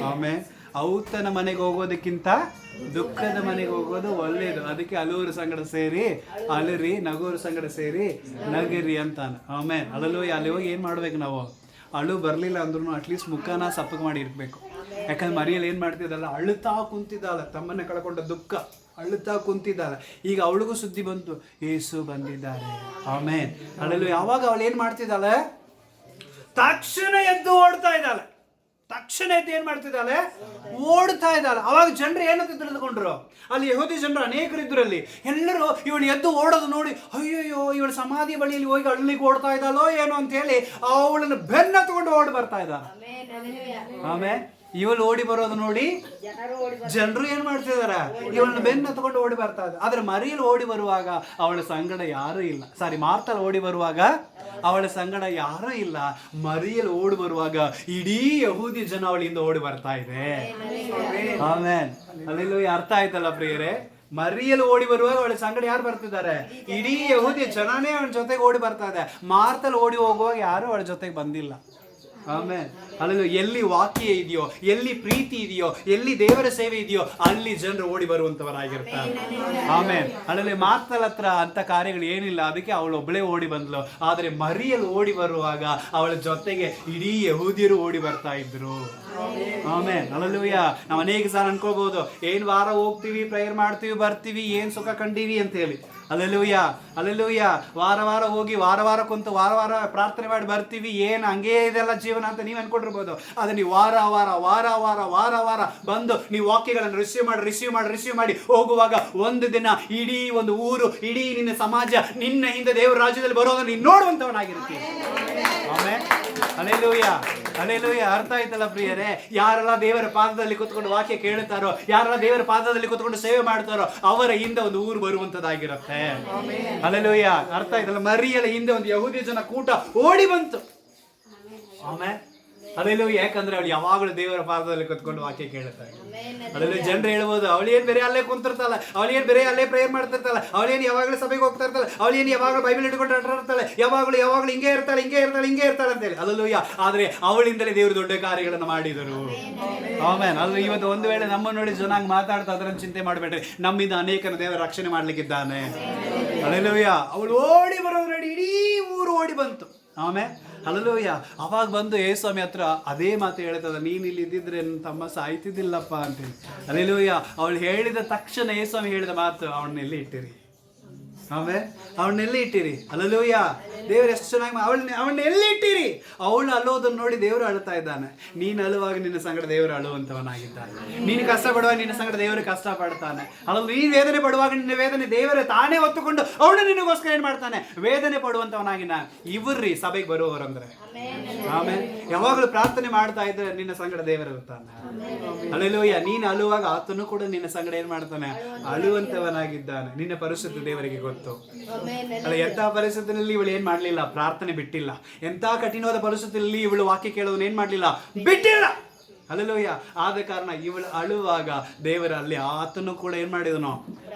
ಆಮೇಲೆ ಔತನ ಮನೆಗೆ ಹೋಗೋದಕ್ಕಿಂತ ದುಃಖದ ಮನೆಗೆ ಹೋಗೋದು ಒಳ್ಳೆಯದು. ಅದಕ್ಕೆ ಅಲೂರು ಸಂಗಡ ಸೇರಿ ಅಲರಿ, ನಗೋರು ಸಂಗಡ ಸೇರಿ ನಗರಿ ಅಂತಾನೆ. ಆಮೇಲೆ ಅಲ್ಲೂಯ್ಯ. ಅಲ್ಲಿ ಹೋಗಿ ಏನು ಮಾಡ್ಬೇಕು ನಾವು? ಅಳು ಬರಲಿಲ್ಲ ಅಂದ್ರೂ ಅಟ್ಲೀಸ್ಟ್ ಮುಖನ ಸಪ್ಪಗೆ ಮಾಡಿ ಇರಬೇಕು. ಯಾಕಂದ್ರೆ ಮರಿಯಲ್ಲಿ ಏನು ಮಾಡ್ತಿದ್ದಲ್ಲ, ಅಳುತ್ತಾ ಕುಂತಿದ್ದಾಳೆ, ತಮ್ಮನ್ನ ಕಳ್ಕೊಂಡ ದುಃಖ, ಅಳುತ್ತಾ ಕುಂತಿದ್ದಾಳೆ. ಈಗ ಅವಳಿಗೂ ಸುದ್ದಿ ಬಂತು, ಯೇಸು ಬಂದಿದ್ದಾರೆ. ಆಮೇಲೆ ಅಳಲು ಯಾವಾಗ ಅವಳು ಏನು ಮಾಡ್ತಿದ್ದಾಳೆ? ತಕ್ಷಣ ಎದ್ದು ಓಡ್ತಾ ಇದ್ದಾಳೆ. ತಕ್ಷಣ ಎದ್ದು ಏನು ಮಾಡ್ತಿದ್ದಾಳೆ? ಓಡ್ತಾ ಇದ್ದಾಳೆ. ಅವಾಗ ಜನರು ಏನಂತ ತಿಳಿದುಕೊಂಡ್ರು? ಅಲ್ಲಿ ಯಹೂದಿ ಜನರು ಅನೇಕರು ಇದ್ರಲ್ಲಿ. ಎಲ್ಲರೂ ಇವಳು ಎದ್ದು ಓಡೋದು ನೋಡಿ, ಅಯ್ಯೋಯ್ಯೋ ಇವಳು ಸಮಾಧಿ ಬಳಿಯಲ್ಲಿ ಹೋಗಿ ಅಳ್ಳಿಗೆ ಓಡ್ತಾ ಇದ್ದಾಳೋ ಏನೋ ಅಂತ ಹೇಳಿ ಅವಳನ್ನು ಬೆನ್ನ ತಗೊಂಡು ಓಡಿ ಬರ್ತಾ ಇದ್ದಾಳೆ. ಆಮೇಲೆ ಇವಳು ಓಡಿ ಬರೋದು ನೋಡಿ ಜನರು ಏನ್ ಮಾಡ್ತಿದಾರ? ಇವಳನ್ನ ಬೆನ್ನ ತಗೊಂಡು ಓಡಿ ಬರ್ತಾ ಇದ್ದಾರೆ. ಆದ್ರೆ ಮರಿಯಲ್ಲಿ ಓಡಿ ಬರುವಾಗ ಅವಳ ಸಂಗಡ ಯಾರೂ ಇಲ್ಲ. ಸಾರಿ, ಮಾರ್ತಲ್ಲಿ ಓಡಿ ಬರುವಾಗ ಅವಳ ಸಂಗಡ ಯಾರೂ ಇಲ್ಲ. ಮರಿಯಲ್ಲಿ ಓಡಿ ಬರುವಾಗ ಇಡೀ ಯಹೂದಿ ಜನ ಅವಳಿಂದ ಓಡಿ ಬರ್ತಾ ಇದೆ. ಆಮೇಲೆ ಅಲ್ಲೆಲ್ಲೂ ಅರ್ಥ ಆಯ್ತಲ್ಲ ಪ್ರಿಯರೇ? ಮರಿಯಲ್ಲಿ ಓಡಿ ಬರುವಾಗ ಅವಳ ಸಂಗಡ ಯಾರು ಬರ್ತಿದ್ದಾರೆ? ಇಡೀ ಯಹೂದಿ ಜನನೇ ಅವಳ ಜೊತೆಗೆ ಓಡಿ ಬರ್ತಾ ಇದೆ. ಮಾರ್ತಲ್ಲಿ ಓಡಿ ಹೋಗುವಾಗ ಯಾರು ಅವಳ ಜೊತೆಗೆ ಬಂದಿಲ್ಲ. ಆಮೇಲೆ ಅಲ್ಲಿ ಎಲ್ಲಿ ವಾಕ್ಯ ಇದೆಯೋ, ಎಲ್ಲಿ ಪ್ರೀತಿ ಇದೆಯೋ, ಎಲ್ಲಿ ದೇವರ ಸೇವೆ ಇದೆಯೋ ಅಲ್ಲಿ ಜನರು ಓಡಿ ಬರುವಂತವರಾಗಿರ್ತಾರೆ. ಆಮೇಲೆ ಅಲ್ಲಿ ಮಾರ್ತಲ ಹತ್ರ ಅಂತ ಕಾರ್ಯಗಳು ಏನಿಲ್ಲ, ಅದಕ್ಕೆ ಅವಳು ಒಬ್ಬಳೇ ಓಡಿ ಬಂದ್ಲು. ಆದರೆ ಮರಿಯಲ್ಲಿ ಓಡಿ ಬರುವಾಗ ಅವಳ ಜೊತೆಗೆ ಇಡೀ ಯಹೂದಿಯರು ಓಡಿ ಬರ್ತಾ ಇದ್ರು. ಆಮೇಲೆ ಅಲ್ಲೂಯ್ಯ. ನಾವು ಅನೇಕ ಸಲ ಅನ್ಕೋಬಹುದು, ಏನ್ ವಾರ ಹೋಗ್ತೀವಿ, ಪ್ರೇಯರ್ ಮಾಡ್ತೀವಿ, ಬರ್ತೀವಿ, ಏನ್ ಸುಖ ಕಂಡೀವಿ ಅಂತ ಹೇಳಿ. Alleluia, alleluia. ವಾರ ವಾರ ಹೋಗಿ ವಾರ ವಾರ ಕುಂತು ವಾರ ವಾರ ಪ್ರಾರ್ಥನೆ ಮಾಡಿ ಬರ್ತೀವಿ, ಏನು ಹಂಗೇ ಇದೆಲ್ಲ ಜೀವನ ಅಂತ ನೀವು ಅನ್ಕೊಂಡಿರ್ಬೋದು. ಆದರೆ ನೀವು ವಾರ ವಾರ ವಾರ ವಾರ ವಾರ ವಾರ ಬಂದು ನೀವು ವಾಕ್ಯಗಳನ್ನು ರಿಸೀವ್ ಮಾಡಿ ಹೋಗುವಾಗ ಒಂದು ದಿನ ಇಡೀ ಒಂದು ಊರು, ಇಡೀ ನಿನ್ನ ಸಮಾಜ ನಿನ್ನ ಹಿಂದೆ ದೇವರ ರಾಜ್ಯದಲ್ಲಿ ಬರೋದನ್ನು ನೀನು ನೋಡುವಂತವನಾಗಿರ್ತೀವಿ. ಆಮೇಲೆ ಅಲ್ಲೆಲ್ಲೂಯ್ಯ, ಅಲ್ಲೆಲ್ಲೂಯ್ಯ. ಅರ್ಥ ಆಯ್ತಲ್ಲ ಪ್ರಿಯರೇ? ಯಾರೆಲ್ಲ ದೇವರ ಪಾದದಲ್ಲಿ ಕೂತ್ಕೊಂಡು ವಾಕ್ಯ ಕೇಳುತ್ತಾರೋ, ಯಾರೆಲ್ಲ ದೇವರ ಪಾದದಲ್ಲಿ ಕೂತ್ಕೊಂಡು ಸೇವೆ ಮಾಡ್ತಾರೋ ಅವರ ಹಿಂದೆ ಒಂದು ಊರು ಬರುವಂತದ್ದಾಗಿರುತ್ತೆ. ಅಲ್ಲೆಲ್ಲೂಯ್ಯ. ಅರ್ಥ ಆಯ್ತಲ್ಲ? ಮರಿಯಲ್ಲ ಹಿಂದೆ ಒಂದು ಯಹೂದಿ ಜನ ಕೂಟ ಓಡಿ ಬಂತು. ಆಮೇಲೆ ಅಲ್ಲೆಲ್ಲೂಯ್ಯ. ಯಾಕಂದ್ರೆ ಅವಳು ಯಾವಾಗಲೂ ದೇವರ ಪಾದದಲ್ಲಿ ಕೂತ್ಕೊಂಡು ವಾಕ್ಯ ಕೇಳುತ್ತಾರೆ. ಅದರಲ್ಲಿ ಜನರು ಹೇಳ್ಬೋದು, ಅವಳೇನು ಬೇರೆ ಅಲ್ಲೇ ಕುಂತಿರ್ತಾಳೆ, ಅವಳೇನು ಬೇರೆ ಅಲ್ಲೇ ಪ್ರೇಯರ್ ಮಾಡ್ತಿರ್ತಾಳೆ, ಅವಳೇನು ಯಾವಾಗಲೂ ಸಭೆಗೆ ಹೋಗ್ತಾ ಇರ್ತಾಳೆ, ಅವಳೇನು ಯಾವಾಗಲೂ ಬೈಬಲ್ ಇಟ್ಕೊಂಡು ಆಟಾಡ್ತಾಳೆ, ಯಾವಾಗಲೂ ಹಿಂಗೆ ಇರ್ತಾಳೆ ಅಂತೇಳಿ. ಅಲ್ಲೂಯ್ಯ. ಆದ್ರೆ ಅವಳಿಂದಲೇ ದೇವರು ದೊಡ್ಡ ಕಾರ್ಯಗಳನ್ನು ಮಾಡಿದರು. ಆಮೇಲೆ ಅದು ಇವತ್ತು ಒಂದು ವೇಳೆ ನಮ್ಮ ನೋಡಿ ಜನ ಹಂಗೆ ಮಾತಾಡ್ತಾ ಅದನ್ನು ಚಿಂತೆ ಮಾಡಬೇಡ್ರಿ, ನಮ್ಮಿಂದ ಅನೇಕನ ದೇವರ ರಕ್ಷಣೆ ಮಾಡ್ಲಿಕ್ಕಿದ್ದಾನೆ. ಅಲ್ಲೆಲ್ಲೂಯ್ಯ. ಅವಳು ಓಡಿ ಬರೋದು ನೋಡಿ ಇಡೀ ಊರು ಓಡಿ ಬಂತು. ಆಮೇಲೆ ಅಲ್ಲೂಯ್ಯ. ಅವಾಗ ಬಂದು ಯೇಸ್ವಾಮಿ ಹತ್ರ ಅದೇ ಮಾತು ಹೇಳ್ತದ, ನೀನು ಇಲ್ಲಿ ಇದ್ದಿದ್ರೆ ನನ್ನ ತಮ್ಮ ಸಾಯ್ತಿದ್ದಿಲ್ಲಪ್ಪ ಅಂತೇಳಿ. ಅಲ್ಲೆಲ್ಲೂಯ್ಯ. ಅವಳು ಹೇಳಿದ ತಕ್ಷಣ ಯೇಸ್ವಾಮಿ ಹೇಳಿದ ಮಾತು, ಅವನ್ನೆಲ್ಲಿ ಇಟ್ಟಿರಿ? ಆಮೇಲೆ ಅವನ್ನೆಲ್ಲಿ ಇಟ್ಟಿರಿ? ಅಲ್ಲೂಯ್ಯ. ದೇವರು ಎಷ್ಟು ಚೆನ್ನಾಗಿ ಅವನ್ನ ಎಲ್ಲಿ ಇಟ್ಟಿರಿ? ಅವಳು ಅಲ್ಲೋದನ್ನು ನೋಡಿ ದೇವರು ಅಳ್ತಾ ಇದ್ದಾನೆ. ನೀನು ಅಳುವಾಗ ನಿನ್ನ ಸಂಗಡ ದೇವರು ಅಳುವಂತವನಾಗಿದ್ದಾನೆ. ನೀನು ಕಷ್ಟ ಪಡುವಾಗ ನಿನ್ನ ಸಂಗಡ ದೇವರು ಕಷ್ಟ ಪಡ್ತಾನೆ. ಅಲ್ಲ, ನೀನು ವೇದನೆ ಪಡುವಾಗ ನಿನ್ನ ವೇದನೆ ದೇವರೇ ತಾನೇ ಹೊತ್ತುಕೊಂಡು ಅವಳು ನಿನಗೋಸ್ಕರ ಏನ್ ಮಾಡ್ತಾನೆ? ವೇದನೆ ಪಡುವಂತವನಾಗಿನ. ಇವ್ರಿ ಸಭೆಗೆ ಬರುವವರಂದ್ರೆ. ಆಮೇಲೆ ಯಾವಾಗಲೂ ಪ್ರಾರ್ಥನೆ ಮಾಡ್ತಾ ಇದ್ರೆ ನಿನ್ನ ಸಂಗಡ ದೇವರು ಇರ್ತಾನೆ. ಅಲ್ಲೆಲ್ಲೂಯ್ಯ. ನೀನು ಅಳುವಾಗ ಆತನು ಕೂಡ ನಿನ್ನ ಸಂಗಡ ಏನ್ ಮಾಡ್ತಾನೆ? ಅಳುವಂತವನಾಗಿದ್ದಾನೆ. ನಿನ್ನ ಪರಿಸ್ಥಿತಿ ದೇವರಿಗೆ ಗೊತ್ತು. ಅಲ್ಲ, ಎಂಥ ಪರಿಸ್ಥಿತಿಯಲ್ಲಿ ಇವಳು ಏನ್ ಮಾಡ್ಲಿಲ್ಲ? ಪ್ರಾರ್ಥನೆ ಬಿಟ್ಟಿಲ್ಲ. ಎಂಥ ಕಠಿಣವಾದ ಪರಿಸ್ಥಿತಿಯಲ್ಲಿ ಇವಳು ವಾಕ್ಯ ಕೇಳೋದನ್ನ ಏನ್ ಮಾಡ್ಲಿಲ್ಲ? ಬಿಟ್ಟಿಲ್ಲ. ಅಲ್ಲೆಲ್ಲೂಯ್ಯ. ಆದ ಕಾರಣ ಇವಳು ಅಳುವಾಗ ದೇವರ ಅಲ್ಲಿ ಆತನು ಕೂಡ ಏನ್ ಮಾಡಿದನು?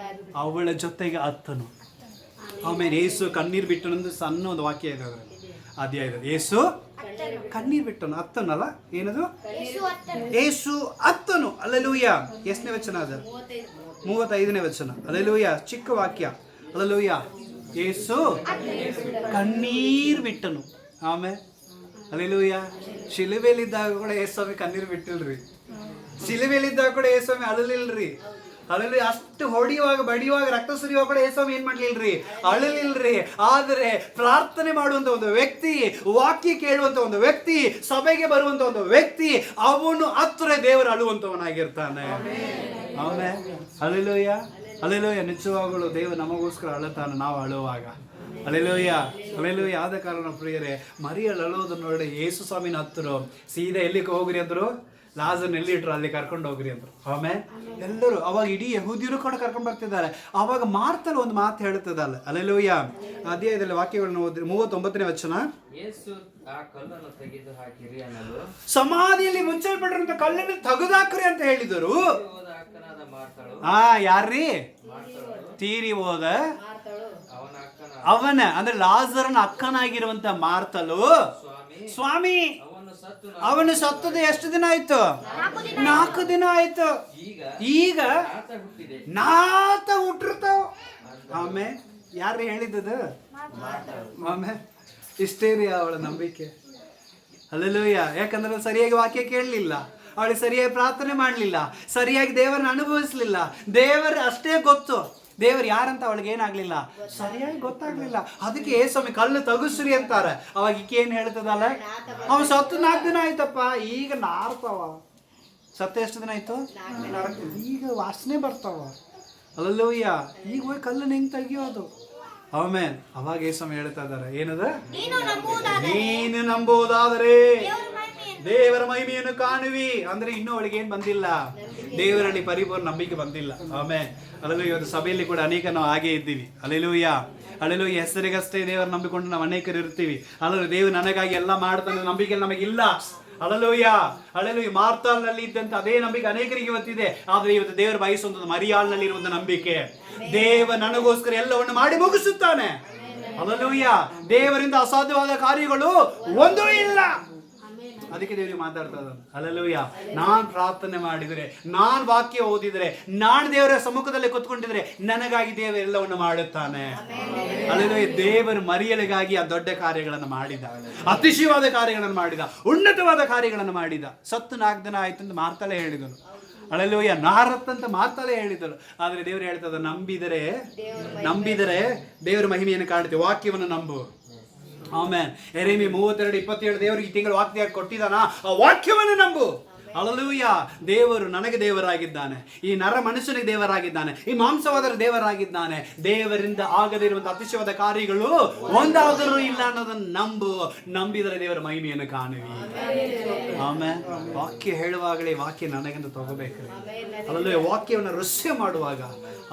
ಅವಳ ಜೊತೆಗೆ ಅತ್ತನು. ಆಮೇಲೆ ಯೇಸು ಕಣ್ಣೀರು ಬಿಟ್ಟನಂದು ಸಣ್ಣ ಒಂದು ವಾಕ್ಯ ಇದೆ ಅದರಲ್ಲಿ, ಅಧ್ಯಾಯದ. ಯೇಸು ಕಣ್ಣೀರು ಬಿಟ್ಟನು, ಅತ್ತನಲ್ಲ, ಏನದು? ಯೇಸು ಅತ್ತನು. ಅಲ್ಲೆಲ್ಲೂಯ್ಯ. ಎಷ್ಟನೇ ವಚನ ಅದು? 35ನೇ ವಚನ. ಅಲ್ಲೆಲ್ಲೂಯ್ಯ. ಚಿಕ್ಕ ವಾಕ್ಯ. ಅಲ್ಲೆಲ್ಲೂಯ್ಯ. ಯೇಸು ಕಣ್ಣೀರು ಬಿಟ್ಟನು. ಆಮೇಲೆ ಅಲ್ಲೆಲ್ಲೂಯ್ಯ. ಶಿಲುಬೆಯಲ್ಲಿದ್ದಾಗ ಕೂಡ ಯೇಸ್ವಾಮಿ ಕಣ್ಣೀರು ಬಿಟ್ಟಿಲ್ರಿ. ಶಿಲುಬೆಯಲ್ಲಿದ್ದಾಗ ಕೂಡ ಯೇಸ್ವಾಮಿ ಅಳಲಿಲ್ರಿ. ಅಳಲಿ. ಅಷ್ಟು ಹೊಡೆಯುವಾಗ ಬಡಿಯುವಾಗ ರಕ್ತ ಸುರಿಯುವಾಗ ಕೂಡ ಯೇಸ್ವಾಮಿ ಏನ್ ಮಾಡ್ಲಿಲ್ರಿ? ಅಳಲಿಲ್ರಿ. ಆದರೆ ಪ್ರಾರ್ಥನೆ ಮಾಡುವಂತ ಒಂದು ವ್ಯಕ್ತಿ, ವಾಕ್ಯ ಕೇಳುವಂತ ಒಂದು ವ್ಯಕ್ತಿ, ಸಭೆಗೆ ಬರುವಂತ ಒಂದು ವ್ಯಕ್ತಿ, ಅವನು ಹತ್ರ ದೇವರು ಅಳುವಂತವನಾಗಿರ್ತಾನೆ. ಆಮೇಲೆ ಅಲ್ಲೆಲ್ಲೂಯ್ಯ. ಅಲ್ಲೆಲ್ಲೂಯ್ಯ. ನಿಜವಾಗಲೂ ದೇವರು ನಮಗೋಸ್ಕರ ಅಳುತ್ತಾನೆ ನಾವು ಅಳುವಾಗ. Alleluia, alleluia. ಆದ ಕಾರಣ ಪ್ರಿಯರೇ, ಮರಿಯಲ್ಲಿ ಅಳೋದನ್ನು ನೋಡಿ ಯೇಸು ಸ್ವಾಮಿನ ಹತ್ತಿರ ಸೀದಾ ಎಲ್ಲಿಗೆ ಹೋಗ್ರಿ ಅಂದ್ರು? ಲಾಜರ್ನ ಎಲ್ಲಿಟ್ರು ಅಲ್ಲಿ ಕರ್ಕೊಂಡು ಹೋಗ್ರಿ ಅಂದ್ರು. ಆಮೇಲೆ ಎಲ್ಲರೂ ಅವಾಗ ಇಡೀ ಯಹೂದಿಯರು ಕೂಡ ಕರ್ಕೊಂಡು ಬರ್ತಿದ್ದಾರೆ. ಅವಾಗ ಮಾರ್ತಲ್ಲಿ ಒಂದು ಮಾತು ಹೇಳ್ತದಲ್ಲ, ಅಲ್ಲೆಲೂಯ. ಅಧ್ಯಾಯದಲ್ಲಿ ವಾಕ್ಯಗಳನ್ನು ಓದಿದ್ರೆ 39ನೇ ವಚನ, ಯೇಸು ಆ ಕಲ್ಲನ್ನು ತೆಗೆದು ಹಾಕಿರಿ ಅನ್ನಲು, ಸಮಾಧಿಯಲ್ಲಿ ಮುಚ್ಚಲ್ಪಟ್ಟಿರುವಂತ ಕಲ್ಲನ್ನು ತೆಗೆದಾಕ್ರಿ ಅಂತ ಹೇಳಿದರು. ಹೋದ ಅಕ್ಕನಾದ ಮಾರ್ತಳು, ಯಾರ್ರೀ? ತೀರಿ ಹೋದ ಅವನ ಅಕ್ಕನ ಅವನ ಅಂದ್ರೆ ಲಾಜರನ ಅಕ್ಕನಾಗಿರುವಂತ ಮಾರ್ತಲು, ಸ್ವಾಮಿ ಅವನು ಸತ್ತದ ಎಷ್ಟು ದಿನ ಆಯ್ತು? 4 ದಿನ ಆಯ್ತು. ಈಗ ನಾತ ಹುಟ್ಟಿರ್ತಾವ. ಆಮೇಲೆ ಯಾರು ಹೇಳಿದ್ದದು? ಆಮೇಲೆ ಇಷ್ಟೇ ರೀ ಅವಳ ನಂಬಿಕೆ. ಹಲ್ಲೆಲೂಯಾ. ಯಾಕಂದ್ರೆ ಸರಿಯಾಗಿ ವಾಕ್ಯ ಕೇಳಲಿಲ್ಲ, ಅವಳಿಗೆ ಸರಿಯಾಗಿ ಪ್ರಾರ್ಥನೆ ಮಾಡಲಿಲ್ಲ, ಸರಿಯಾಗಿ ದೇವರನ್ನ ಅನುಭವಿಸ್ಲಿಲ್ಲ. ದೇವರು ಅಷ್ಟೇ ಗೊತ್ತು, ದೇವರು ಯಾರಂತ ಅವಳಿಗೆ ಏನಾಗ್ಲಿಲ್ಲ, ಸರಿಯಾಗಿ ಗೊತ್ತಾಗ್ಲಿಲ್ಲ. ಅದಕ್ಕೆ ಏಸ್ವಾಮಿ ಕಲ್ಲು ತಗಸ್ರಿ ಅಂತಾರೆ. ಅವಾಗ ಈಕೆ ಏನ್ ಹೇಳ್ತದಲ್ಲ, ಅವ ಸತ್ತು 4 ದಿನ ಆಯ್ತಪ್ಪ, ಈಗ ನಾರ್ತಾವ. ಸತ್ತ ಎಷ್ಟು ದಿನ ಆಯ್ತು? ಈಗ ವಾಸನೆ ಬರ್ತಾವ. ಅಲ್ಲೂಯ್ಯ, ಈಗ ಹೋಗಿ ಕಲ್ಲನ್ನು ಹೆಂಗ್ ತೆಗಿಯೋದು? ಆಮೇಲೆ ಅವಾಗ ಏಸ್ವಾಮಿ ಹೇಳ್ತಾ ಇದಾರೆ, ಏನದ? ನೀನು ನಂಬುವುದಾದರೆ ದೇವರ ಮಹಿಮೆಯನ್ನು ಕಾಣುವಿ. ಅಂದ್ರೆ ಇನ್ನೂ ಅವಳಿಗೆ ಏನ್ ಬಂದಿಲ್ಲ, ದೇವರಲ್ಲಿ ಪರಿಪೂರ್ಣ ನಂಬಿಕೆ ಬಂದಿಲ್ಲ. ಆಮೇಲೆ ಅಲ್ಲೆಲ್ಲೂ ಇವತ್ತು ಸಭೆಯಲ್ಲಿ ಕೂಡ ಅನೇಕ ನಾವು ಹಾಗೆ ಇದ್ದೀವಿ. Alleluia, alleluia. ಹೆಸರಿಗಷ್ಟೇ ದೇವರ ನಂಬಿಕೊಂಡು ನಾವು ಅನೇಕರು ಇರ್ತೀವಿ. ಅಲ್ಲೂ ದೇವರು ನನಗಾಗಿ ಎಲ್ಲ ಮಾಡ್ತಾನೆ ನಂಬಿಕೆ ನಮಗಿಲ್ಲ. Alleluia, alleluia. ಮಾರ್ತಾಲ್ನಲ್ಲಿ ಇದ್ದಂತ ಅದೇ ನಂಬಿಕೆ ಅನೇಕರಿಗೆ ಇವತ್ತಿದೆ. ಆದ್ರೆ ಇವತ್ತು ದೇವರು ಬಯಸುವಂಥದ್ದು ಮರಿಯಾಲ್ನಲ್ಲಿ ಇರುವಂತ ನಂಬಿಕೆ. ದೇವ ನನಗೋಸ್ಕರ ಎಲ್ಲವನ್ನು ಮಾಡಿ ಮುಗಿಸುತ್ತಾನೆ. ಅಲ್ಲೆಲೂಯ್ಯ. ದೇವರಿಂದ ಅಸಾಧ್ಯವಾದ ಕಾರ್ಯಗಳು ಒಂದೂ ಇಲ್ಲ. ಅದಕ್ಕೆ ದೇವರಿಗೆ ಮಾತಾಡ್ತಾ ಇದ್ದಾನೆ. ಹಲ್ಲೆಲೂಯಾ. ನಾನ್ ಪ್ರಾರ್ಥನೆ ಮಾಡಿದರೆ, ನಾನ್ ವಾಕ್ಯ ಓದಿದರೆ, ನಾನ್ ದೇವರ ಸಮ್ಮುಖದಲ್ಲಿ ಕೂತ್ಕೊಂಡಿದ್ರೆ ನನಗಾಗಿ ದೇವರು ಎಲ್ಲವನ್ನು ಮಾಡುತ್ತಾನೆ. ಹಲ್ಲೆಲೂಯಾ. ದೇವರು ಮರಿಯಲಿಗಾಗಿ ಆ ದೊಡ್ಡ ಕಾರ್ಯಗಳನ್ನು ಮಾಡಿದ, ಅತಿಶಯವಾದ ಕಾರ್ಯಗಳನ್ನು ಮಾಡಿದ, ಉನ್ನತವಾದ ಕಾರ್ಯಗಳನ್ನು ಮಾಡಿದ. ಸತ್ತು 4 ದಿನ ಆಯ್ತು ಅಂತ ಮಾರ್ತಲೇ ಹೇಳಿದನು. ಹಲ್ಲೆಲೂಯಾ. ನಾರತ್ತಂತ ಮಾರ್ತಲೇ ಹೇಳಿದಳು. ಆದ್ರೆ ದೇವರು ಹೇಳ್ತದ, ನಂಬಿದರೆ ದೇವರ ಮಹಿಮೆಯನ್ನು ಕಾಣುತ್ತೆ. ವಾಕ್ಯವನ್ನು ನಂಬು. ಆಮೇಲೆ ಯೆರೆಮೀಯ 32:27 ದೇವರಿಗೆ ಈ ತಿಂಗಳು ವಾಕ್ಯ ಕೊಟ್ಟಿದ್ದಾನ, ಆ ವಾಕ್ಯವನ್ನು ನಂಬು. ಹಲ್ಲೆಲೂಯಾ. ದೇವರು ನನಗೆ ದೇವರಾಗಿದ್ದಾನೆ, ಈ ನರ ಮನುಷ್ಯನಿಗೆ ದೇವರಾಗಿದ್ದಾನೆ, ಈ ಮಾಂಸವಾದರ ದೇವರಾಗಿದ್ದಾನೆ. ದೇವರಿಂದ ಆಗದಿರುವಂತಹ ಅತಿಶಯವಾದ ಕಾರ್ಯಗಳು ಒಂದಾದರೂ ಇಲ್ಲ ಅನ್ನೋದನ್ನು ನಂಬು. ನಂಬಿದರೆ ದೇವರ ಮಹಿಮೆಯನ್ನು ಕಾಣುವಿ. ಆಮೇಲೆ ವಾಕ್ಯ ಹೇಳುವಾಗಲೇ ವಾಕ್ಯ ನನಗೆಂದು ತಗೋಬೇಕ್ರಿ. ಅಲ್ಲೂ ವಾಕ್ಯವನ್ನು ರಹಸ್ಯ ಮಾಡುವಾಗ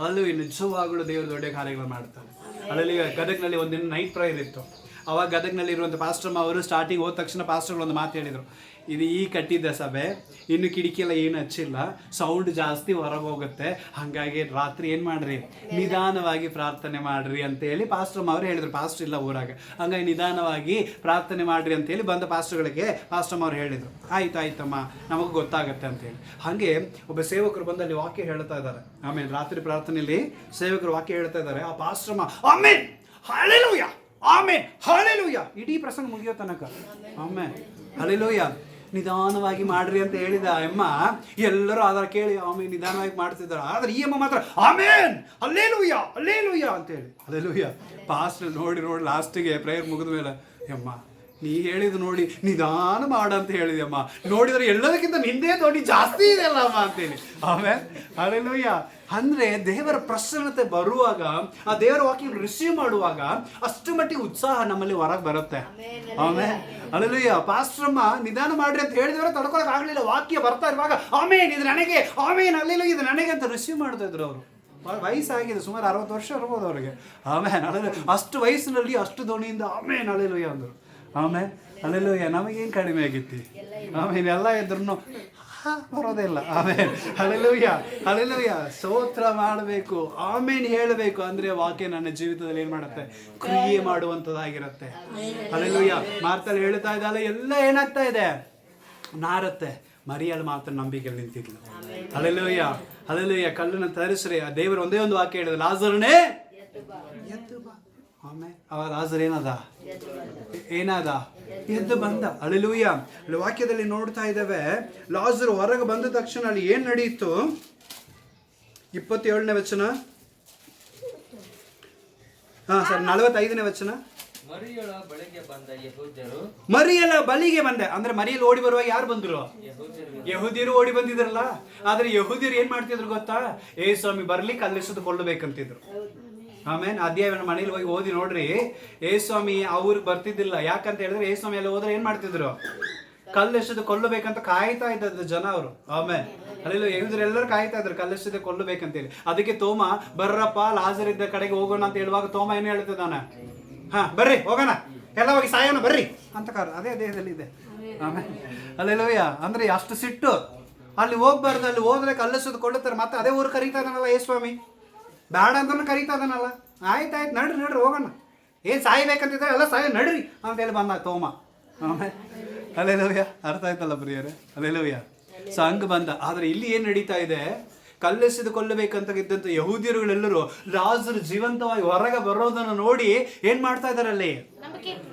ಅಲ್ಲೂ ನಿಜವಾಗಲೂ ದೇವರು ದೊಡ್ಡ ಕಾರ್ಯಗಳು ಮಾಡ್ತಾನೆ. ಅಲ್ಲಲ್ಲಿ ಗದಗ್ನಲ್ಲಿ ಒಂದಿನ ನೈಟ್ ಪ್ರೇಯರ್ ಇತ್ತು. ಅವಾಗ ಗದಗ್ನಲ್ಲಿ ಇರುವಂಥ ಪಾಸ್ಟರ್ ಅವರು ಸ್ಟಾರ್ಟಿಂಗ್ ಹೋದ ತಕ್ಷಣ ಪಾಸ್ಟರ್ಗಳು ಒಂದು ಮಾತು ಹೇಳಿದರು, ಇದು ಈ ಕಟ್ಟಿದ್ದ ಸಭೆ, ಇನ್ನು ಕಿಟಕಿಯೆಲ್ಲ ಏನು ಹಚ್ಚಿಲ್ಲ, ಸೌಂಡ್ ಜಾಸ್ತಿ ಹೊರಗೆ ಹೋಗುತ್ತೆ, ಹಾಗಾಗಿ ರಾತ್ರಿ ಏನು ಮಾಡ್ರಿ, ನಿಧಾನವಾಗಿ ಪ್ರಾರ್ಥನೆ ಮಾಡ್ರಿ ಅಂತೇಳಿ ಪಾಸ್ಟರ್ ಅವರು ಹೇಳಿದರು. ಪಾಸ್ಟರ್ ಇಲ್ಲ ಊರಾಗ, ಹಂಗಾಗಿ ನಿಧಾನವಾಗಿ ಪ್ರಾರ್ಥನೆ ಮಾಡ್ರಿ ಅಂತೇಳಿ ಬಂದ ಪಾಸ್ಟರ್ಗಳಿಗೆ ಪಾಸ್ಟರ್ ಅವರು ಹೇಳಿದರು. ಆಯ್ತಮ್ಮ, ನಮಗೆ ಗೊತ್ತಾಗತ್ತೆ ಅಂತೇಳಿ. ಹಾಗೆ ಒಬ್ಬ ಸೇವಕರು ಬಂದು ಅಲ್ಲಿ ವಾಕ್ಯ ಹೇಳ್ತಾ ಇದ್ದಾರೆ. ಆಮೇಲೆ ರಾತ್ರಿ ಪ್ರಾರ್ಥನೆಯಲ್ಲಿ ಸೇವಕರು ವಾಕ್ಯ ಹೇಳ್ತಾ ಇದ್ದಾರೆ. ಆ ಪಾಸ್ಟರ್ ಆಮೇನ್ ಹಲ್ಲೆಲೂಯಾ, ಆಮೇನ್ ಹಲ್ಲೆಲೂಯಾ, ಇಡೀ ಪ್ರಸಂಗ ಮುಗಿಯೋ ತನಕ ಆಮೇನ್ ಹಲ್ಲೆಲೂಯಾ, ನಿಧಾನವಾಗಿ ಮಾಡ್ರಿ ಅಂತ ಹೇಳಿದ ಅಮ್ಮ. ಎಲ್ಲರೂ ಅದರ ಕೇಳಿ ಆಮೇಲೆ ನಿಧಾನವಾಗಿ ಮಾಡ್ತಿದ್ದಾರೆ. ಆದ್ರೆ ಈ ಅಮ್ಮ ಮಾತ್ರ ಆಮೇನ್ ಹಲ್ಲೆಲೂಯಾ ಹಲ್ಲೆಲೂಯಾ ಅಂತೇಳಿ. ಹಲ್ಲೆಲೂಯಾ. ಪಾಸ್ಟರ್ ನೋಡಿ ಲಾಸ್ಟಿಗೆ ಪ್ರೇಯರ್ ಮುಗಿದ ಮೇಲೆ, ಅಮ್ಮ ನೀ ಹೇಳಿದ್ದು ನೋಡಿ ನಿಧಾನ ಮಾಡಂತ ಹೇಳಿದೆ ಅಮ್ಮ, ನೋಡಿದ್ರೆ ಎಲ್ಲದಕ್ಕಿಂತ ನಿಂದೇ ದೊಡ್ಡ ಜಾಸ್ತಿ ಇದೆ ಅಲ್ಲ ಅಮ್ಮ ಅಂತೇಳಿ. ಆಮೇಲೆ ಹಲ್ಲೆಲೂಯಾ. ಅಂದ್ರೆ ದೇವರ ಪ್ರಸನ್ನತೆ ಬರುವಾಗ, ಆ ದೇವರ ವಾಕ್ಯ ರಿಸೀವ್ ಮಾಡುವಾಗ ಅಷ್ಟು ಮಟ್ಟಿಗೆ ಉತ್ಸಾಹ ನಮ್ಮಲ್ಲಿ ಹೊರಗೆ ಬರುತ್ತೆ. ಆಮೇಲೆ ಹಲ್ಲೆಲೂಯಾ. ಪಾಸ್ಟ್ರಮ್ಮ ನಿಧಾನ ಮಾಡ್ರಿ ಅಂತ ಹೇಳಿದವರು ತಡ್ಕೊಳಕ್ ಆಗ್ಲಿಲ್ಲ. ವಾಕ್ಯ ಬರ್ತಾ ಇರುವಾಗ ಆಮೇನ್ ಇದು ನನಗೆ, ಆಮೇನ್ ಹಲ್ಲೆಲೂಯಾ ಇದು ನನಗೆ ಅಂತ ರಿಸೀವ್ ಮಾಡ್ತಾ ಇದ್ರು. ಅವರು ವಯಸ್ಸಾಗಿದೆ, ಸುಮಾರು 60 ವರ್ಷ ಇರ್ಬೋದು ಅವ್ರಿಗೆ. ಆಮೇನ್ ಹಲ್ಲೆಲೂಯಾ. ಅಷ್ಟು ವಯಸ್ಸಿನಲ್ಲಿ ಅಷ್ಟು ಧ್ವನಿಯಿಂದ ಆಮೇನ್ ಹಲ್ಲೆಲೂಯಾ ಅಂದ್ರು. ಆಮೇಲೆ ಹಲ್ಲೆಲೂಯಾ. ನಮಗೇನು ಕಡಿಮೆ ಆಗಿತ್ತು? ಆಮೇಲೆ ಎಲ್ಲ ಇದ್ರೂ ಬರೋದೇ ಇಲ್ಲ. ಆಮೇಲೆ ಹಲ್ಲೆಲೂಯಾ ಹಲ್ಲೆಲೂಯಾ. ಸ್ತೋತ್ರ ಮಾಡಬೇಕು, ಆಮೇನ್ ಹೇಳಬೇಕು. ಅಂದ್ರೆ ವಾಕ್ಯ ನನ್ನ ಜೀವಿತದಲ್ಲಿ ಏನ್ ಮಾಡುತ್ತೆ, ಕ್ರಿಯೆ ಮಾಡುವಂಥದ್ದಾಗಿರುತ್ತೆ. ಹಲ್ಲೆಲೂಯಾ. ಮಾರ್ತಲ್ಲಿ ಹೇಳ್ತಾ ಇದ್ದಲ್ಲ, ಎಲ್ಲ ಏನಾಗ್ತಾ ಇದೆ, ನಾರತ್ತೆ. ಮರಿಯಳು ಮಾತ್ರ ನಂಬಿಕೆಯಲ್ಲಿ ನಿಂತಿದ್ಲು. Hallelujah hallelujah. ಕಲ್ಲನ್ನು ತರಿಸ್ರಿ. ದೇವರು ಒಂದೇ ಒಂದು ವಾಕ್ಯ ಹೇಳಿದ, ಲಾಜರನೇ ಎದ್ದು ಬಾ. ಆಮೇಲೆ ಅವ ಲಾಜರ್ ಏನಾದ ಎದ್ದು ಬಂದ. ಹಲ್ಲೆಲೂಯಾ. ವಾಕ್ಯದಲ್ಲಿ ನೋಡ್ತಾ ಇದ್ದೇವೆ, ಲಾಜರ್ ಹೊರಗೆ ಬಂದ ತಕ್ಷಣ ಅಲ್ಲಿ ಏನ್ ನಡೆಯಿತು? 27ನೇ ವಚನ, 45ನೇ ವಚನ. ಮರಿಯಳ ಬಳಿಗೆ ಬಂದೆ ಅಂದ್ರೆ ಮರಿಯಲ್ಲಿ ಓಡಿ ಬರುವಾಗ ಯಾರು ಬಂದ್ರು? ಯಹೂದ್ಯರು ಓಡಿ ಬಂದಿದ್ರಲ್ಲ. ಆದ್ರೆ ಯಹೂದ್ಯರು ಏನ್ ಮಾಡ್ತಿದ್ರು ಗೊತ್ತಾ? ಸ್ವಾಮಿ ಬರ್ಲಿಕ್ಕೆ ಅಲ್ಲಿಸದು ಕೊಳ್ಳಬೇಕಂತಿದ್ರು. ಆಮೇಲೆ ಅಧ್ಯಾಯವನ್ನು ಮನೇಲಿ ಹೋಗಿ ಓದಿ ನೋಡ್ರಿ. ಸ್ವಾಮಿ ಅವ್ರಿಗೆ ಬರ್ತಿದ್ದಿಲ್ಲ. ಯಾಕಂತ ಹೇಳಿದ್ರೆ ಸ್ವಾಮಿ ಅಲ್ಲಿ ಹೋದ್ರೆ ಏನ್ ಮಾಡ್ತಿದ್ರು? ಕಲ್ಲೆಸೆದು ಕೊಲ್ಲಬೇಕಂತ ಕಾಯ್ತಾ ಇದ್ದದ್ದು ಜನ ಅವರು. ಆಮೇಲೆ ಅಲ್ಲೆಲ್ಲ ಯಹೂದ್ಯರೆಲ್ಲರೂ ಕಾಯ್ತಾ ಇದ್ರು ಕಲ್ಲೆಸೆದು ಕೊಲ್ಲಬೇಕಂತೇಳಿ. ಅದಕ್ಕೆ ತೋಮ ಬರ್ರಪ್ಪ ಲಾಜರ್ ಇದ್ದ ಕಡೆಗೆ ಹೋಗೋಣ ಅಂತ ಹೇಳುವಾಗ ತೋಮ ಏನು ಹೇಳ್ತಿದ್ದಾನೆ, ಬರ್ರಿ ಹೋಗೋಣ, ಎಲ್ಲ ಹೋಗಿ ಸಾಯೋಣ ಬರ್ರಿ ಅಂತ ಅದೇ ದೇಹದಲ್ಲಿ ಇದೆ. ಆಮೇಲೆ ಅಲ್ಲೆಲ್ಲೂಯ್ಯ. ಅಂದ್ರೆ ಅಷ್ಟು ಸಿಟ್ಟು, ಅಲ್ಲಿ ಹೋಗ್ಬಾರ್ದು, ಅಲ್ಲಿ ಹೋದ್ರೆ ಕಲ್ಲೆಸೆದು ಕೊಳ್ಳುತ್ತಾರೆ. ಮತ್ತೆ ಅದೇ ಊರು ಕರೀತಾ ಇದ್ದಾನಲ್ಲ ಏ ಸ್ವಾಮಿ, ಬೇಡ ಅಂತ ಕರೀತಾ ಇದ್ದಾನಲ್ಲ. ಆಯ್ತಾಯ್ತು ನಡ್ರಿ ಹೋಗೋಣ, ಏನು ಸಾಯ್ಬೇಕಂತಿದ್ರೆ ಎಲ್ಲ ಸಾಯ ನಡ್ರಿ ಅಂತೇಳಿ ಬಂದ ತೋಮ. ಆಮೇಲೆ ಅಲ್ಲೆಲ್ಲೂಯ್ಯ. ಅರ್ಥ ಆಯ್ತಲ್ಲ ಪ್ರಿಯರೇ, ಅಲ್ಲೆಲ್ಲೂಯ್ಯ. ಸೊ ಹಂಗೆ ಬಂದ. ಆದರೆ ಇಲ್ಲಿ ಏನು ನಡೀತಾ ಇದೆ, ಕಲ್ಲೆಸೆದು ಕೊಲ್ಲಬೇಕಂತ ಇದ್ದಂಥ ಯಹೂದ್ಯರುಗಳೆಲ್ಲರೂ ಲಾಜರ್ ಜೀವಂತವಾಗಿ ಹೊರಗೆ ಬರೋದನ್ನು ನೋಡಿ ಏನ್ ಮಾಡ್ತಾ ಇದಾರೆ, ಅಲ್ಲಿ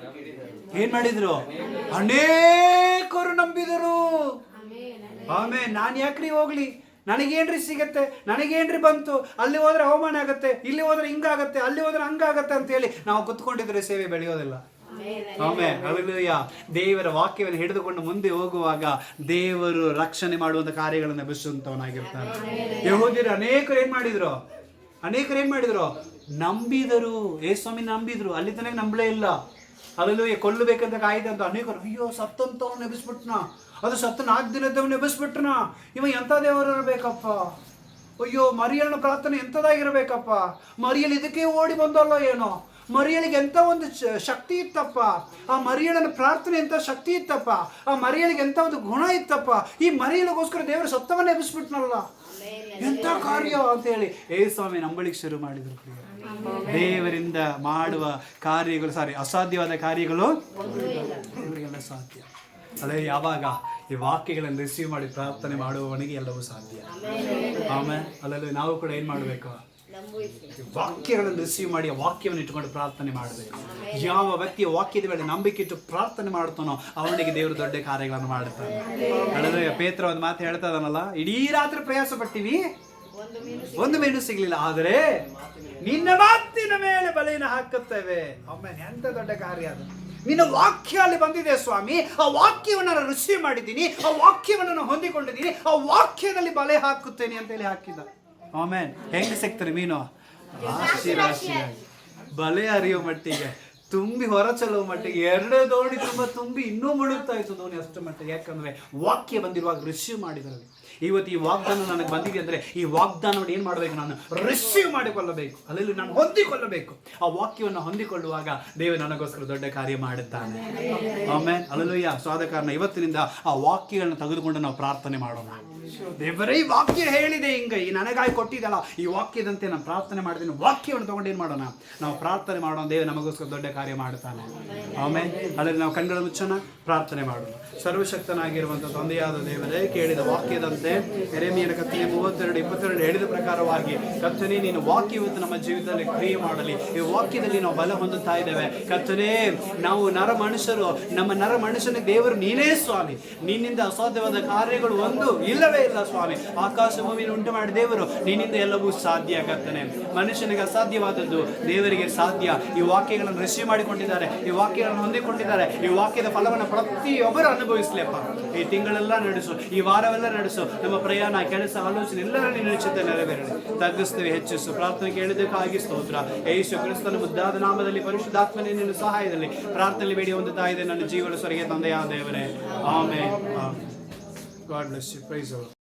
ಏನ್ ಮಾಡಿದ್ರು, ಅನೇಕರು ನಂಬಿದರು. ಆಮೇಲೆ ನಾನು ಯಾಕ್ರಿ ಹೋಗ್ಲಿ, ನನಗೇನ್ರಿ ಸಿಗತ್ತೆ, ನನಗೇನ್ರಿ ಬಂತು, ಅಲ್ಲಿ ಹೋದ್ರೆ ಅವಮಾನ ಆಗತ್ತೆ, ಇಲ್ಲಿ ಹೋದ್ರೆ ಹಿಂಗಾಗತ್ತೆ, ಅಲ್ಲಿ ಹೋದ್ರೆ ಹಂಗಾಗತ್ತೆ ಅಂತ ಹೇಳಿ ನಾವು ಕುತ್ಕೊಂಡಿದ್ರೆ ಸೇವೆ ಬೆಳೆಯೋದಿಲ್ಲ. ಆಮೇಲೆ ಹಲ್ಲೆಲೂಯಾ. ದೇವರ ವಾಕ್ಯವನ್ನು ಹಿಡಿದುಕೊಂಡು ಮುಂದೆ ಹೋಗುವಾಗ ದೇವರು ರಕ್ಷಣೆ ಮಾಡುವಂತ ಕಾರ್ಯಗಳನ್ನು ಎಬ್ಬಿಸುವಂತವನಾಗಿರ್ತಾನೆ. ಯಹೂದ್ಯರು ಅನೇಕರು ಏನ್ ಮಾಡಿದ್ರು, ನಂಬಿದರು. ಸ್ವಾಮಿ ನಂಬಿದ್ರು, ಅಲ್ಲಿ ತನಕ ನಂಬಲೇ ಇಲ್ಲ. ಹಲ್ಲೆಲೂಯಾ. ಕೊಲ್ಲಬೇಕಂತ ಕಾಯ್ದಂತ ಅನೇಕರು, ಅಯ್ಯೋ ಸತ್ತಂತವನ್ನ ಎಬ್ಬಿಸ್ಬಿಟ್ನ, ಅದು ಸತ್ತ 4 ದಿನದವನ್ನ ಎಬ್ಬಿಸ್ಬಿಟ್ನ, ಇವ ಎಂಥ ದೇವರು ಇರಬೇಕಪ್ಪ, ಅಯ್ಯೋ ಮರಿಯಳನ ಪ್ರಾರ್ಥನೆ ಎಂಥದಾಗಿರ್ಬೇಕಪ್ಪ, ಮರಿಯಲ್ ಇದಕ್ಕೆ ಓಡಿ ಬಂದಲ್ಲ ಏನೋ, ಮರಿಯಳಿಗೆ ಎಂಥ ಒಂದು ಶಕ್ತಿ ಇತ್ತಪ್ಪ, ಆ ಮರಿಯಳನ ಪ್ರಾರ್ಥನೆ ಎಂಥ ಶಕ್ತಿ ಇತ್ತಪ್ಪ, ಆ ಮರಿಯಳಿಗೆ ಎಂಥ ಒಂದು ಗುಣ ಇತ್ತಪ್ಪ, ಈ ಮರಿಯಳಿಗೋಸ್ಕರ ದೇವರು ಸತ್ತವನ್ನ ಎಬ್ಬಿಸ್ಬಿಟ್ನಲ್ಲ, ಎಂಥ ಕಾರ್ಯ ಅಂತ ಹೇಳಿ ಸ್ವಾಮಿ ನಂಬಳಿಗೆ ಶುರು ಮಾಡಿದ್ರು. ದೇವರಿಂದ ಮಾಡುವ ಕಾರ್ಯಗಳು ಅಸಾಧ್ಯವಾದ ಕಾರ್ಯಗಳು ಇವರಿಗೆಲ್ಲ ಸಾಧ್ಯ. ಅದೇ ಯಾವಾಗ ಈ ವಾಕ್ಯಗಳನ್ನು ರಿಸೀವ್ ಮಾಡಿ ಪ್ರಾರ್ಥನೆ ಮಾಡುವವನಿಗೆ ಎಲ್ಲವೂ ಸಾಧ್ಯ. ಆಮೇಲೆ ಅಲ್ಲಲ್ಲಿ ನಾವು ಕೂಡ ಏನ್ ಮಾಡಬೇಕು, ವಾಕ್ಯಗಳನ್ನು ರಿಸೀವ್ ಮಾಡಿ ಆ ವಾಕ್ಯವನ್ನು ಇಟ್ಟುಕೊಂಡು ಪ್ರಾರ್ಥನೆ ಮಾಡಬೇಕು. ಯಾವ ವ್ಯಕ್ತಿಯ ವಾಕ್ಯದ ಮೇಲೆ ನಂಬಿಕೆ ಇಟ್ಟು ಪ್ರಾರ್ಥನೆ ಮಾಡ್ತಾನೋ ಅವನಿಗೆ ದೇವರು ದೊಡ್ಡ ಕಾರ್ಯಗಳನ್ನು ಮಾಡುತ್ತಾನೆ. ಅಲ್ಲದೆ ಪೇತ್ರ ಒಂದು ಮಾತು ಹೇಳ್ತಾ ಇದ್ದಾನಲ್ಲ, ಇಡೀ ರಾತ್ರಿ ಪ್ರಯಾಸ ಪಡ್ತೀವಿ, ಒಂದು ಮೀನು ಸಿಗ್ಲಿಲ್ಲ, ಆದರೆ ನಿನ್ನ ಮಾತಿನ ಮೇಲೆ ಬಲೆಯನ್ನು ಹಾಕುತ್ತೇವೆ. ಆಮೇಲೆ ಎಂತ ದೊಡ್ಡ ಕಾರ್ಯ ಅದು. ನಿನ್ನ ವಾಕ್ಯ ಅಲ್ಲಿ ಬಂದಿದೆ ಸ್ವಾಮಿ, ಆ ವಾಕ್ಯವನ್ನು ನಾನು ರಿಸೀವ್ ಮಾಡಿದ್ದೀನಿ, ಆ ವಾಕ್ಯವನ್ನು ನಾನು ಹೊಂದಿಕೊಂಡಿದ್ದೀನಿ, ಆ ವಾಕ್ಯದಲ್ಲಿ ಬಲೆ ಹಾಕುತ್ತೇನೆ ಅಂತೇಳಿ ಹಾಕಿದ. ಆಮೇಲೆ ಹೆಂಗೆ ಸಿಗ್ತಾರೆ ಮೀನು, ರಾಶಿಯಾಗಿ ಬಲೆ ಹರಿಯೋ ಮಟ್ಟಿಗೆ, ತುಂಬಿ ಹೊರ ಚೆಲ್ಲುವ ಮಟ್ಟಿಗೆ, 2 ದೋಣಿ ತುಂಬಿ ಇನ್ನೂ ಮುಳುಗ್ತಾ ಇತ್ತು ದೋಣಿ ಅಷ್ಟು ಮಟ್ಟಿಗೆ. ಯಾಕಂದ್ರೆ ವಾಕ್ಯ ಬಂದಿರುವಾಗ ರಿಸೀವ್ ಮಾಡಿದ್ರಲ್ಲಿ. ಇವತ್ತು ಈ ವಾಗ್ದಾನ ನನಗೆ ಬಂದಿದೆ ಅಂದ್ರೆ ಈ ವಾಗ್ದಾನವನ್ನು ಏನ್ ಮಾಡಬೇಕು, ನಾನು ರಿಸೀವ್ ಮಾಡಿಕೊಳ್ಳಬೇಕು, ಅಲ್ಲಿ ನಾನು ಹೊಂದಿಕೊಳ್ಳಬೇಕು. ಆ ವಾಕ್ಯವನ್ನು ಹೊಂದಿಕೊಳ್ಳುವಾಗ ದೇವರು ನನಗೋಸ್ಕರ ದೊಡ್ಡ ಕಾರ್ಯ ಮಾಡುತ್ತಾನೆ. ಆಮೇಲೆ ಹಲ್ಲೆಲೂಯಾ. ಸೊ ಆದ ಕಾರಣ ಇವತ್ತಿನಿಂದ ಆ ವಾಕ್ಯಗಳನ್ನ ತೆಗೆದುಕೊಂಡು ನಾವು ಪ್ರಾರ್ಥನೆ ಮಾಡೋಣ. ದೇವರೇ ಈ ವಾಕ್ಯ ಹೇಳಿದೆ, ಹಿಂಗ ಈ ನನಗಾಗಿ ಕೊಟ್ಟಿದ್ದಲ್ಲ, ಈ ವಾಕ್ಯದಂತೆ ನಾನು ಪ್ರಾರ್ಥನೆ ಮಾಡಿದ್ದೀನಿ, ವಾಕ್ಯವನ್ನು ತಗೊಂಡು ಏನ್ ಮಾಡೋಣ, ನಾವು ಪ್ರಾರ್ಥನೆ ಮಾಡೋಣ. ದೇವರು ನಮಗೋಸ್ಕರ ದೊಡ್ಡ ಕಾರ್ಯ ಮಾಡುತ್ತಾನೆ. ಆಮೇಲೆ ಅಲ್ಲಿ ನಾವು ಕಣ್ಗಳ ಮುಚ್ಚೋಣ, ಪ್ರಾರ್ಥನೆ ಮಾಡೋಣ. ಸರ್ವಶಕ್ತನಾಗಿರುವಂಥ ತಂದೆಯಾದ ದೇವರೇ, ಕೇಳಿದ ವಾಕ್ಯದಂತೆ ಯೆರೆಮೀಯನ ಕತ್ತನೆ 32:22 ಹೇಳಿದ ಪ್ರಕಾರವಾಗಿ ಕರ್ತನೇ ನೀನು ವಾಕ್ಯ ಇವತ್ತು ನಮ್ಮ ಜೀವಿತದಲ್ಲಿ ಕ್ರಿಯೆ ಮಾಡಲಿ. ಈ ವಾಕ್ಯದಲ್ಲಿ ನಾವು ಬಲ ಹೊಂದುತ್ತಾ ಇದ್ದೇವೆ ಕರ್ತನೇ. ನಾವು ನರ ಮನುಷ್ಯರು, ನಮ್ಮ ನರ ಮನುಷ್ಯನಿಗೆ ದೇವರು ನೀನೇ ಸ್ವಾಮಿ, ನಿನ್ನಿಂದ ಅಸಾಧ್ಯವಾದ ಕಾರ್ಯಗಳು ಒಂದು ಇಲ್ಲವೇ ಇಲ್ಲ ಸ್ವಾಮಿ. ಆಕಾಶ ಭೂಮಿಯನ್ನು ಉಂಟು ಮಾಡಿ ದೇವರು, ನಿನ್ನಿಂದ ಎಲ್ಲವೂ ಸಾಧ್ಯ. ಕರ್ತನೇ, ಮನುಷ್ಯನಿಗೆ ಅಸಾಧ್ಯವಾದದ್ದು ದೇವರಿಗೆ ಸಾಧ್ಯ. ಈ ವಾಕ್ಯಗಳನ್ನು ರಿಸೀವ್ ಮಾಡಿಕೊಂಡಿದ್ದಾರೆ, ಈ ವಾಕ್ಯಗಳನ್ನು ಹೊಂದಿಕೊಂಡಿದ್ದಾರೆ. ಈ ವಾಕ್ಯದ ಫಲವನ್ನು ಪ್ರತಿಯೊಬ್ಬರು ಅನುಭವಿಸಲಿಪ್ಪ. ಈ ತಿಂಗಳೆಲ್ಲ ನಡೆಸು, ಈ ವಾರವೆಲ್ಲ ನಡೆಸು. ನಮ್ಮ ಪ್ರಯಾಣ, ಕೆಲಸ, ಆಲೋಚನೆ ಎಲ್ಲರ ನಿನ್ನ ಚಿತ್ತ ನೆರವೇರಲಿ. ತಗ್ಗಿಸ್ತೇವೆ, ಹೆಚ್ಚಿಸು. ಪ್ರಾರ್ಥನೆ ಕೇಳಿದಕ್ಕಾಗಿ ಸ್ತೋತ್ರ. ಯೇಸು ಕ್ರಿಸ್ತನ ಮುದ್ದಾದ ನಾಮದಲ್ಲಿ ಪರಿಶುದ್ಧಾತ್ಮನೇ ನಿನ್ನ ಸಹಾಯದಲ್ಲಿ ಪ್ರಾರ್ಥನೆ ಬೇಡಿ ಹೊಂದುತ್ತಾ ಇದೆ ನನ್ನ ಜೀವನ ಸ್ವರ್ಗೀಯ ತಂದೆಯಾದ ದೇವರೇ. Amen. God bless you. Praise the Lord.